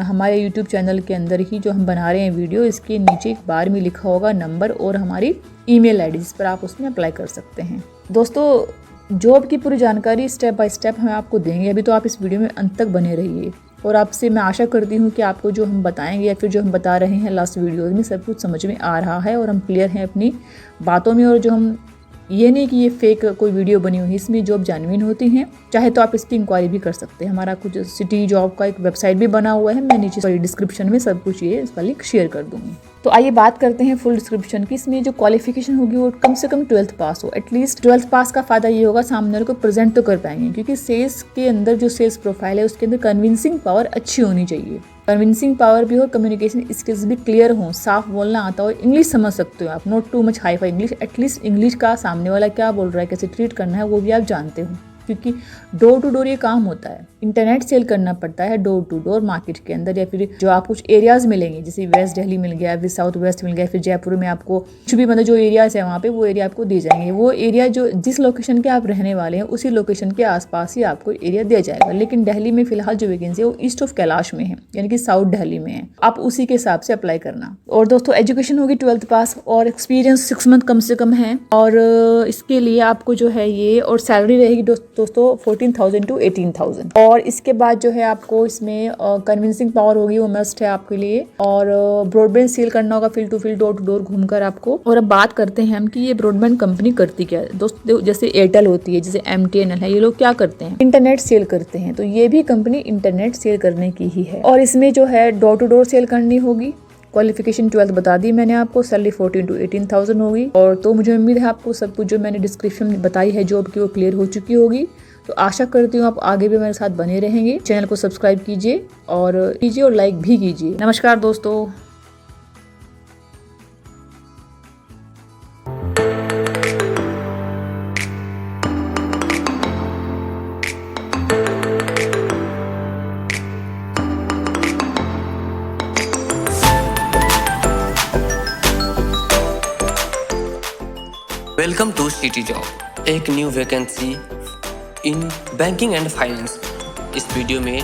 हमारे यूट्यूब चैनल के अंदर ही जो हम बना रहे हैं वीडियो, इसके नीचे एक बार में लिखा होगा नंबर और हमारी ईमेल ID, जिस पर आप उसमें अप्लाई कर सकते हैं। दोस्तों जॉब की पूरी जानकारी स्टेप बाय स्टेप हम आपको देंगे, अभी तो आप इस वीडियो में अंत तक बने रहिए। और आपसे मैं आशा करती हूँ कि आपको जो हम बताएंगे या फिर जो हम बता रहे हैं लास्ट वीडियोज़ में सब कुछ समझ में आ रहा है और हम क्लियर हैं अपनी बातों में। और जो हम ये नहीं कि ये फेक कोई वीडियो बनी हुई है, इसमें जॉब जेन्युइन होती हैं। चाहे तो आप इसकी इंक्वायरी भी कर सकते हैं, हमारा कुछ सिटी जॉब का एक वेबसाइट भी बना हुआ है, मैं नीचे डिस्क्रिप्शन में सब कुछ ये इसका लिंक शेयर कर दूँगी। तो आइए बात करते हैं फुल डिस्क्रिप्शन की। इसमें जो क्वालिफिकेशन होगी वो कम से कम 12th पास हो, एटलीस्ट 12th पास का फ़ायदा ये होगा सामने वाले को प्रेजेंट तो कर पाएंगे, क्योंकि सेल्स के अंदर जो सेल्स प्रोफाइल है उसके अंदर कन्विंसिंग पावर अच्छी होनी चाहिए। कन्विंसिंग पावर भी हो, कम्युनिकेशन स्किल्स भी क्लियर हो, साफ बोलना आता हो, इंग्लिश समझ सकते हो आप, not too much hi fi English, at least English का सामने वाला क्या बोल रहा है, कैसे ट्रीट करना है वो भी आप जानते हो, क्योंकि डोर टू डोर ये काम होता है। इंटरनेट सेल करना पड़ता है डोर टू डोर मार्केट के अंदर, या फिर जो आप कुछ एरियाज मिलेंगे, जैसे वेस्ट दिल्ली मिल गया, फिर साउथ वेस्ट मिल गया, फिर जयपुर में आपको कुछ भी मतलब जो एरियाज है वहाँ पे वो एरिया आपको दिए जाएंगे। वो एरिया जो जिस लोकेशन के आप रहने वाले हैं उसी लोकेशन के आसपास ही आपको एरिया दिया जाएगा। लेकिन दिल्ली में फिलहाल जो वैकेंसी है वो ईस्ट ऑफ कैलाश में है, यानी कि साउथ दिल्ली में है, आप उसी के हिसाब से अप्लाई करना। और दोस्तों एजुकेशन होगी 12th पास और एक्सपीरियंस 6 मंथ कम से कम है। और इसके लिए आपको जो है ये, और सैलरी रहेगी दोस्तों 14,000 to 18,000। और इसके बाद जो है आपको इसमें कन्विंसिंग पावर होगी, वो मस्ट है आपके लिए। और ब्रॉडबैंड सेल करना होगा field to field, door to door घूमकर आपको। और अब बात करते हैं हम कि ये ब्रॉडबैंड कंपनी करती क्या है। दोस्तों जैसे एयरटेल होती है, जैसे MTNL है, ये लोग क्या करते हैं, इंटरनेट सेल करते हैं। तो ये भी कंपनी इंटरनेट सेल करने की ही है। और इसमें जो है डोर टू डोर सेल करनी होगी। क्वालिफिकेशन 12th बता दी मैंने आपको, सैलरी 14 to 18,000 होगी। और तो मुझे उम्मीद है आपको सब कुछ जो मैंने डिस्क्रिप्शन में बताई है जॉब की वो क्लियर हो चुकी होगी। तो आशा करती हूँ आप आगे भी मेरे साथ बने रहेंगे। चैनल को सब्सक्राइब कीजिए और लाइक भी कीजिए। नमस्कार दोस्तों। वेलकम टू सिटी जॉब, एक new vacancy in banking and finance. इस वीडियो में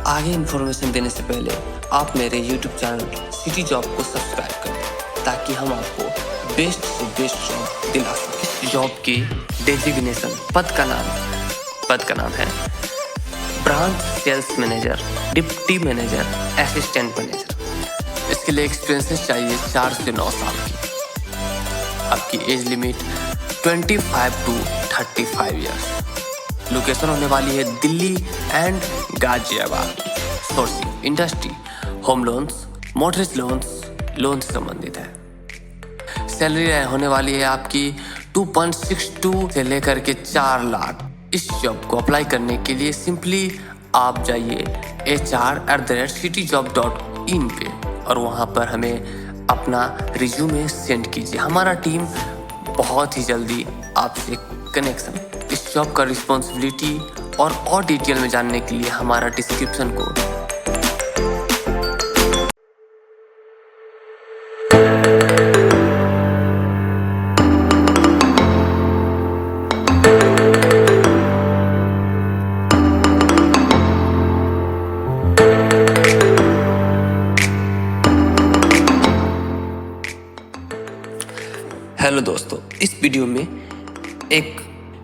आगे इन्फॉर्मेशन देने से पहले आप मेरे यूट्यूब चैनल सिटी जॉब को सब्सक्राइब करें, ताकि हम आपको बेस्ट से बेस्ट जॉब दिला सकें। इस जॉब की डेजिग्नेशन पद का नाम है branch sales manager, deputy manager, assistant manager. इसके लिए एक्सपीरियंस चाहिए 4 से 9 साल की। आपकी age limit 25 to 35 years. Location होने वाली है Delhi and Ghaziabad. Sourcing industry home loans, mortgage loan से संबंधित है। सैलरी होने वाली है आपकी 2.62 से लेकर के 4 लाख। इस जॉब को अप्लाई करने के लिए सिंपली आप जाइए hr@cityjob.in पे और वहाँ पर हमें अपना रिज्यूमे सेंड कीजिए। हमारा टीम बहुत ही जल्दी आपसे कनेक्शन। इस जॉब का रिस्पॉन्सिबिलिटी और डिटेल में जानने के लिए हमारा डिस्क्रिप्शन को हेलो दोस्तों, इस वीडियो में एक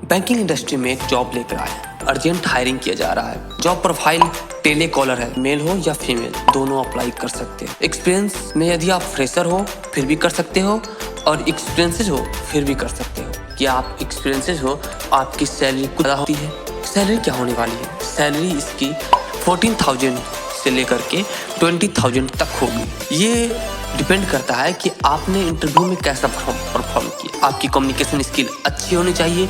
बैंकिंग इंडस्ट्री में एक जॉब लेकर आया। अर्जेंट हायरिंग किया जा रहा है। जॉब प्रोफाइल टेली कॉलर है, मेल हो या फीमेल दोनों अप्लाई कर सकते हैं। एक्सपीरियंस में यदि आप फ्रेशर हो फिर भी कर सकते हो, और एक्सपीरियंसेस हो फिर भी कर सकते हो। कि आप एक्सपीरियंसेस हो आपकी सैलरी कुछ ज़्यादा होती है। सैलरी क्या होने वाली है? सैलरी इसकी 14,000 से लेकर के 20,000 तक होगी। ये डिपेंड करता है कि आपने इंटरव्यू में कैसा परफॉर्म किया। आपकी कम्युनिकेशन स्किल अच्छी होनी चाहिए,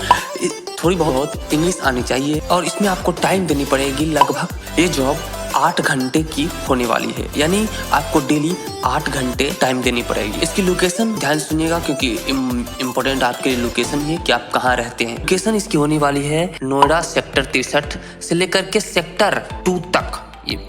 थोड़ी बहुत इंग्लिश आनी चाहिए, और इसमें आपको टाइम देनी पड़ेगी। लगभग ये जॉब 8 घंटे की होने वाली है, यानी आपको डेली 8 घंटे टाइम देनी पड़ेगी। इसकी लोकेशन ध्यान सुनिएगा, क्योंकि इम्पोर्टेंट आपके लिए लोकेशन है कि आप कहाँ रहते हैं। लोकेशन इसकी होने वाली है नोएडा सेक्टर 63 से लेकर के सेक्टर 2 तक।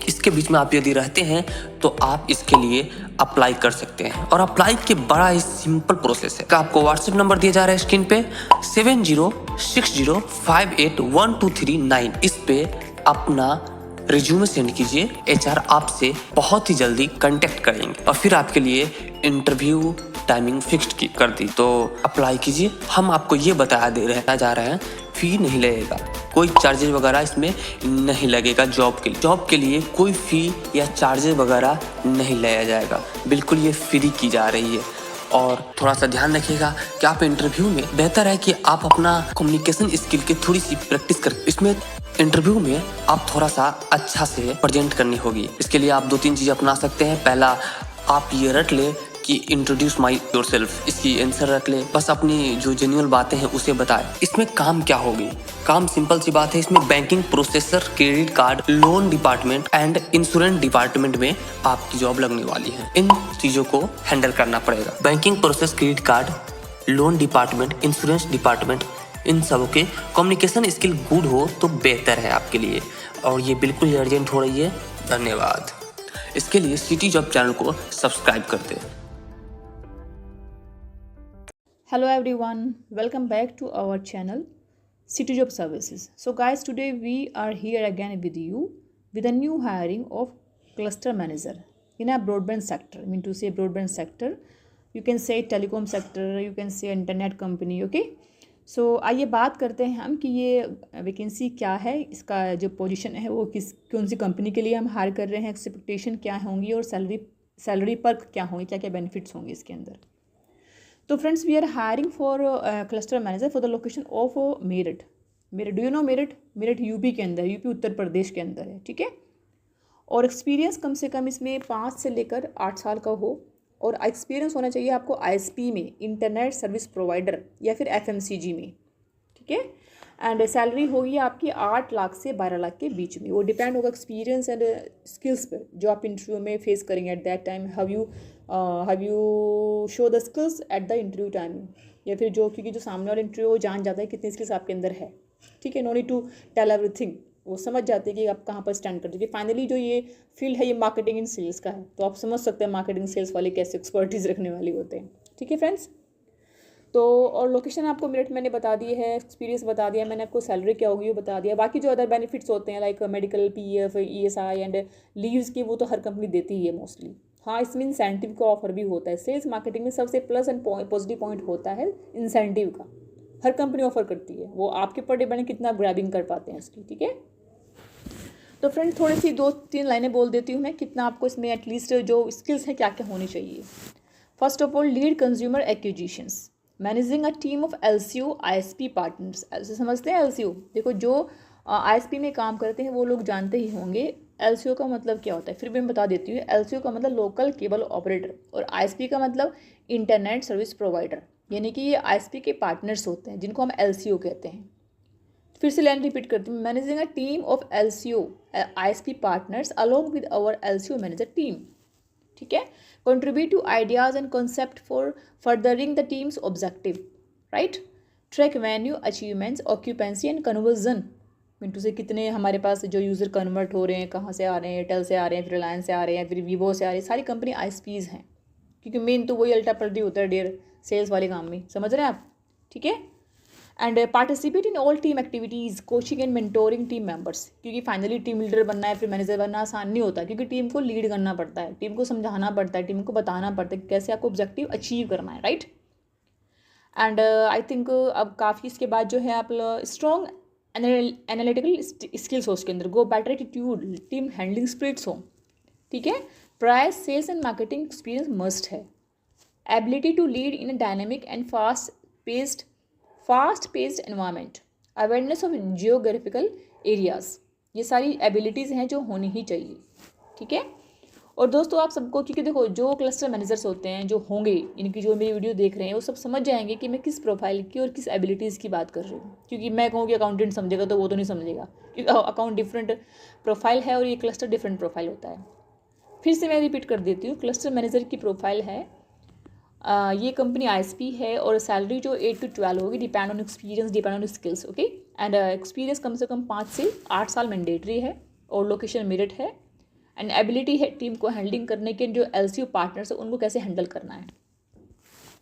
इसके बीच में आप यदि रहते हैं तो आप इसके लिए अप्लाई कर सकते हैं। और अप्लाई के बड़ा ही सिंपल प्रोसेस है। आपको व्हाट्सएप नंबर दिया जा रहा है स्क्रीन पे 7060581239। इस पे अपना रिज्यूमे सेंड कीजिए। HR आपसे बहुत ही जल्दी कांटेक्ट करेंगे और फिर आपके लिए इंटरव्यू टाइमिंग फिक्स्ड कर दी। तो अप्लाई कीजिए। हम आपको ये बता जा रहे हैं फी नहीं लगेगा, कोई चार्जेस वगैरह इसमें नहीं लगेगा। जॉब के लिए कोई फी या चार्जेस वगैरह नहीं लिया जाएगा, बिल्कुल ये फ्री की जा रही है। और थोड़ा सा ध्यान रखिएगा कि आप इंटरव्यू में बेहतर है कि आप अपना कम्युनिकेशन स्किल की थोड़ी सी प्रैक्टिस करें। इसमें इंटरव्यू में आप थोड़ा सा अच्छा से प्रेजेंट करनी होगी। इसके लिए आप 2-3 चीज़ अपना सकते हैं। पहला, आप ये रट ले कि इंट्रोड्यूस माई योर सेल्फ, इसकी आंसर रख ले। बस अपनी जो जेन्युइन बातें हैं उसे बताए। इसमें काम क्या होगी? काम सिंपल सी बात है। इसमें banking processor, credit card, loan department and insurance department में आपकी जॉब लगने वाली है। इन चीजों को हैंडल करना पड़ेगा। Banking process, credit card, loan department, insurance department, इन सब के कम्युनिकेशन स्किल गुड हो तो बेहतर है आपके लिए। और ये बिल्कुल अर्जेंट हो रही है। धन्यवाद। इसके लिए सिटी जॉब चैनल को सब्सक्राइब कर दें। Hello everyone, welcome back to our channel City Job Services. So guys, today we are here again with you with a new hiring of cluster manager in a broadband sector. I mean to say broadband sector, you can say telecom sector, you can say internet company. Okay, so आइए बात करते हैं हम कि ये vacancy क्या है, इसका जो पोजीशन है वो कौन सी कंपनी के लिए हम हायर कर रहे हैं, एक्सपेक्टेशन क्या होंगी और सैलरी पर क्या होंगे, क्या क्या बेनिफिट्स होंगे इसके अंदर। तो friends, we are hiring for cluster manager for the location of Meerut. Do you know Meerut? Meerut UP के अंदर, यूपी उत्तर प्रदेश के अंदर है, ठीक है। और एक्सपीरियंस कम से कम इसमें 5 से लेकर 8 साल का हो, और एक्सपीरियंस होना चाहिए आपको ISP में, इंटरनेट सर्विस प्रोवाइडर या फिर FMCG में, ठीक है। एंड सैलरी होगी आपकी 8 लाख से 12 लाख के बीच में। वो डिपेंड होगा एक्सपीरियंस एंड स्किल्स पर जो आप इंटरव्यू में फेस करेंगे at that time. Have you show the skills at the interview time, या फिर जो, क्योंकि जो सामने वाला इंटरव्यू वो जान जाता है कितनी स्किल्स आपके अंदर है, ठीक है। No need to tell everything, वो समझ जाते हैं कि आप कहाँ पर स्टैंड करते हैं। फाइनली जो ये फील्ड है ये मार्केटिंग एंड सेल्स का है, तो आप समझ सकते हैं मार्केटिंग सेल्स वाले कैसे एक्सपर्टीज रखने वाले होते हैं, ठीक है फ्रेंड्स। तो और लोकेशन आपको मेरठ मैंने बता दी है, एक्सपीरियंस बता दिया मैंने आपको, सैलरी क्या होगी वो बता दिया। बाकी जो अदर बेनिफिट्स होते हैं like medical, PF, ESI and leaves की, वो तो हर कंपनी देती ही है मोस्टली। हाँ, इसमें इंसेंटिव का ऑफर भी होता है। सेल्स मार्केटिंग में सबसे प्लस एंड पॉजिटिव पॉइंट होता है इंसेंटिव का। हर कंपनी ऑफर करती है, वो आपके पर डिपेंड कितना ग्रैबिंग कर पाते हैं उसकी, ठीक है। तो फ्रेंड्स, थोड़ी सी 2-3 लाइनें बोल देती हूँ मैं, कितना आपको इसमें एटलीस्ट जो स्किल्स हैं क्या क्या होनी चाहिए। First of all, lead consumer acquisitions, managing a team of LCO ISP partners. ऐसे समझते हैं LCO? देखो, जो ISP में काम करते हैं वो लोग जानते ही होंगे LCO का मतलब क्या होता है, फिर भी मैं बता देती हूँ। LCO का मतलब लोकल केबल ऑपरेटर, और ISP का मतलब इंटरनेट सर्विस प्रोवाइडर, यानी कि ये ISP के पार्टनर्स होते हैं जिनको हम LCO कहते हैं। फिर से लाइन रिपीट करती हूँ, managing a team of LCO ISP partners along with our LCO manager team, ठीक है। Contribute to ideas and concept for furthering the teams objective, right. Track venue achievements, occupancy and conversion, मिनटू से कितने हमारे पास जो user convert हो रहे हैं, कहाँ से आ रहे हैं, एयरटेल से आ रहे हैं, फिर रिलायंस से आ रहे हैं, फिर वीवो से आ रहे हैं, सारी कंपनी ISPs हैं, क्योंकि मेन तो वही अल्टा पल्टी होता है डेयर सेल्स वाले काम में, समझ रहे हैं आप, ठीक है। And participate in all team activities, coaching and mentoring team members, क्योंकि फाइनली टीम लीडर बनना है, फिर मैनेजर बनना आसान नहीं होता, क्योंकि टीम को लीड करना पड़ता है, टीम को समझाना पड़ता है, टीम को बताना पड़ता है कि कैसे आपको ऑब्जेक्टिव अचीव करना है, राइट। एंड आई थिंक अब काफ़ी इसके बाद जो है आप स्ट्रॉन्ग एनालिटिकल स्किल्स हो उसके अंदर, go better attitude, team handling spirits हो, ठीक है। Price sales and marketing experience must है। Ability to lead in a dynamic and fast paced environment, awareness of geographical areas, ये सारी एबिलिटीज़ हैं जो होनी ही चाहिए, ठीक है। और दोस्तों आप सबको, क्योंकि देखो जो क्लस्टर मैनेजर्स होते हैं जो होंगे, इनकी जो मेरी वीडियो देख रहे हैं वो सब समझ जाएंगे कि मैं किस प्रोफाइल की और किस एबिलिटीज़ की बात कर रही हूँ। क्योंकि मैं कहूँ कि अकाउंटेंट समझेगा तो वो तो नहीं समझेगा, क्योंकि अकाउंट डिफरेंट प्रोफाइल है और ये क्लस्टर डिफरेंट प्रोफाइल होता है। फिर से मैं रिपीट कर देती हूँ, क्लस्टर मैनेजर की प्रोफाइल है, ये कंपनी ISP है और सैलरी जो 8 to 12 होगी, depend on experience, depend on skills, okay. And experience कम से कम 5 से 8 साल मैंडेटरी है और लोकेशन मेरिट है। एंड एबिलिटी है टीम को हैंडलिंग करने के, जो LCU पार्टनर्स है उनको कैसे हैंडल करना है।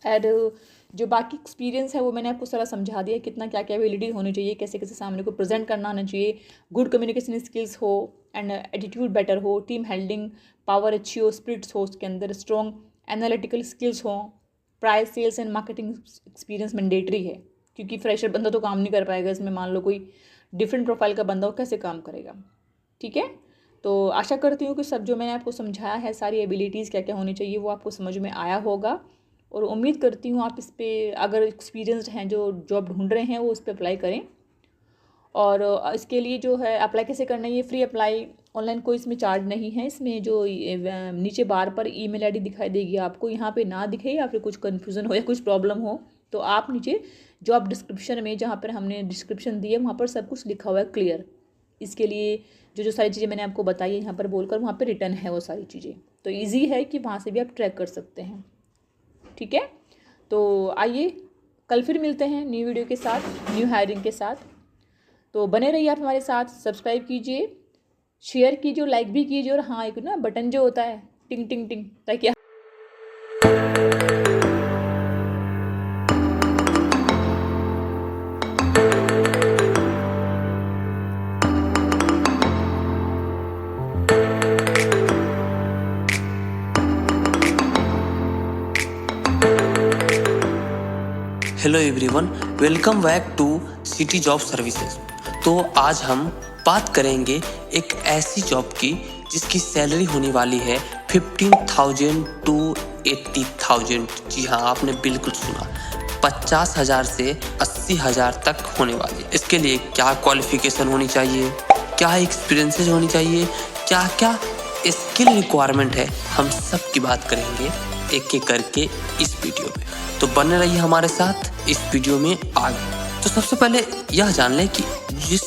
और जो बाकी एक्सपीरियंस है वो मैंने आपको सारा समझा दिया, कितना क्या क्या एबिलिटी होनी चाहिए, कैसे कैसे सामने को प्रेजेंट करना आना चाहिए, गुड कम्युनिकेशन स्किल्स हो एंड एटीट्यूड बेटर हो, टीम हैंडलिंग पावर अच्छी हो, स्पिरिट्स हो उसके अंदर, स्ट्रॉन्ग एनालिटिकल स्किल्स हो, price sales and marketing experience mandatory है, क्योंकि फ्रेशर बंदा तो काम नहीं कर पाएगा इसमें। मान लो कोई डिफरेंट प्रोफाइल का बंदा हो, कैसे काम करेगा, ठीक है। तो आशा करती हूँ कि सब जो मैंने आपको समझाया है, सारी एबिलिटीज़ क्या क्या होनी चाहिए, वो आपको समझ में आया होगा। और उम्मीद करती हूँ आप इस पर, अगर एक्सपीरियंस्ड हैं जो जॉब ढूंढ रहे हैं, वो इस पर अप्लाई करें। और इसके लिए जो है अप्लाई कैसे करना है, ये फ्री अप्लाई ऑनलाइन, कोई इसमें चार्ज नहीं है। इसमें जो नीचे बार पर ईमेल आईडी दिखाई देगी आपको, यहाँ पे ना दिखे या फिर कुछ कन्फ्यूज़न हो या कुछ प्रॉब्लम हो तो आप नीचे जॉब डिस्क्रिप्शन में, जहाँ पर हमने डिस्क्रिप्शन दी है, वहाँ पर सब कुछ लिखा हुआ है क्लियर। इसके लिए जो जो सारी चीज़ें मैंने आपको बताई है यहाँ पर बोलकर, वहाँ पर रिटर्न है वो सारी चीज़ें, तो ईजी है कि वहाँ से भी आप ट्रैक कर सकते हैं, ठीक है। तो आइए कल फिर मिलते हैं न्यू वीडियो के साथ, न्यू हायरिंग के साथ। तो बने रहिए आप हमारे साथ, सब्सक्राइब कीजिए, शेयर कीजिए, लाइक भी कीजिए, और हाँ एक ना बटन जो होता है टिंग टिंग टिंग, ताकि hello everyone, welcome back to city job services. तो आज हम बात करेंगे एक ऐसी जॉब की जिसकी सैलरी होने वाली है 15,000 to 80,000। जी हाँ, आपने बिल्कुल सुना, 50,000 से 80,000 तक होने वाली है। इसके लिए क्या क्वालिफिकेशन होनी चाहिए, क्या एक्सपीरियंसेस होनी चाहिए, क्या क्या स्किल रिक्वायरमेंट है, हम सब की बात करेंगे एक एक करके इस वीडियो में। तो बने रहिए हमारे साथ इस वीडियो में आगे। तो सबसे पहले यह जान लें कि जिस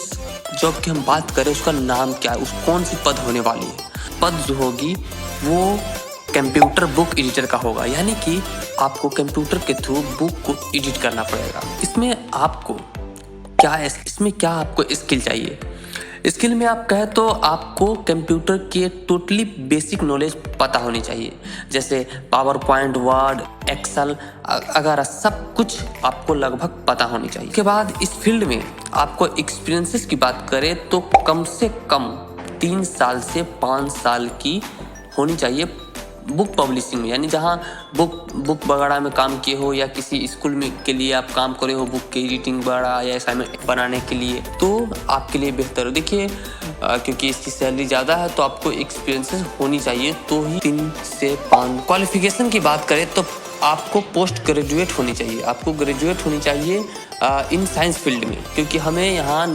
जॉब की हम बात करें उसका नाम क्या है, उस कौन सी पद होने वाली है। पद जो होगी वो कंप्यूटर बुक एडिटर का होगा, यानी कि आपको कंप्यूटर के थ्रू बुक को एडिट करना पड़ेगा। इसमें क्या आपको स्किल चाहिए। स्किल में आप कहें तो आपको कंप्यूटर के टोटली बेसिक नॉलेज पता होनी चाहिए, जैसे पावर पॉइंट, वर्ड, एक्सेल वगैरह सब कुछ आपको लगभग पता होनी चाहिए। उसके बाद इस फील्ड में आपको एक्सपीरियंसेस की बात करें तो कम से कम 3 साल से 5 साल की होनी चाहिए बुक पब्लिशिंग में, यानी जहाँ बुक वगैरह में काम किए हो या किसी स्कूल में के लिए आप काम करे हो, बुक के एडिटिंग वगैरह या असाइनमेंट बनाने के लिए, तो आपके लिए बेहतर हो। देखिए क्योंकि इसकी सैलरी ज़्यादा है तो आपको एक्सपीरियंसेस होनी चाहिए, तो ही 3 से 5। क्वालिफिकेशन की बात करें तो आपको पोस्ट ग्रेजुएट होनी चाहिए, आपको ग्रेजुएट होनी चाहिए इन साइंस फील्ड में, क्योंकि हमें यहाँ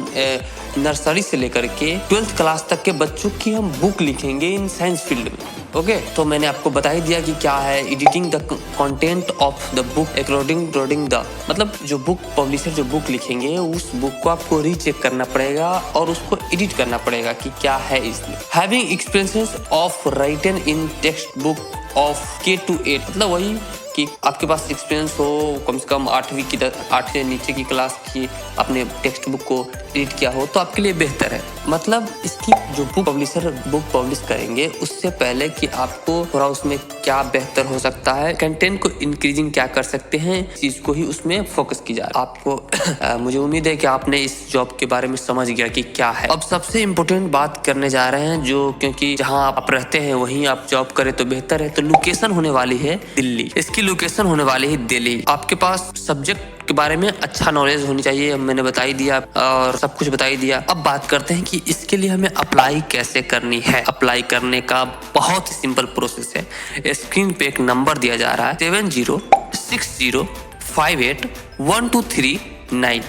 नर्सरी से लेकर के 12th क्लास तक के बच्चों की हम बुक लिखेंगे इन साइंस फील्ड में। ओके, तो मैंने आपको बता ही दिया कि क्या है editing the content of the book according the, मतलब जो बुक पब्लिशर जो बुक लिखेंगे उस बुक को आपको रीचेक करना पड़ेगा और उसको एडिट करना पड़ेगा कि क्या है इसमें। Having experiences of written in text book of K to 8, मतलब वही कि आपके पास एक्सपीरियंस हो कम से कम 8 से नीचे की क्लास की, आपने टेक्स्ट बुक को रीड किया हो तो आपके लिए बेहतर है। मतलब इसकी जो पब्लिशर बुक पब्लिश करेंगे उससे पहले कि आपको थोड़ा उसमें क्या बेहतर हो सकता है, कंटेंट को इंक्रीजिंग क्या कर सकते हैं, चीज को ही उसमें फोकस की जा रही है। आपको मुझे उम्मीद है कि आपने इस जॉब के बारे में समझ गया कि क्या है। अब सबसे इम्पोर्टेंट बात करने जा रहे हैं, जो क्योंकि जहाँ आप रहते हैं वहीं आप जॉब करें तो बेहतर है। तो लोकेशन होने वाली है दिल्ली, इसकी लोकेशन होने वाली है दिल्ली। आपके पास सब्जेक्ट के बारे में अच्छा नॉलेज होनी चाहिए, मैंने बता ही दिया और सब कुछ बता ही दिया। अब बात करते हैं कि इसके लिए हमें अप्लाई कैसे करनी है। अप्लाई करने का बहुत ही सिंपल प्रोसेस है। स्क्रीन पे एक नंबर दिया जा रहा है 7060581239।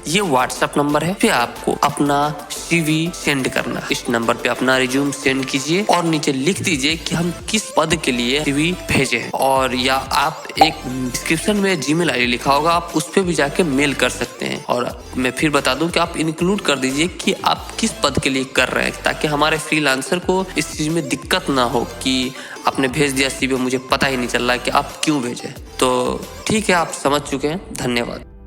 ये व्हाट्सएप नंबर है। फिर आपको अपना CV सेंड करना। इस नंबर पे अपना रिज्यूम सेंड कीजिए और नीचे लिख दीजिए कि हम किस पद के लिए CV भेजे हैं, और या आप एक डिस्क्रिप्शन में जीमेल ID लिखा होगा, आप उस पे भी जाके मेल कर सकते हैं। और मैं फिर बता दूं कि आप इंक्लूड कर दीजिए कि आप किस पद के लिए कर रहे हैं, ताकि हमारे फ्रीलांसर को इस चीज में दिक्कत ना हो कि आपने भेज दिया CV, मुझे पता ही नहीं चल रहा है कि आप क्यों भेजे। तो ठीक है, आप समझ चुके हैं। धन्यवाद।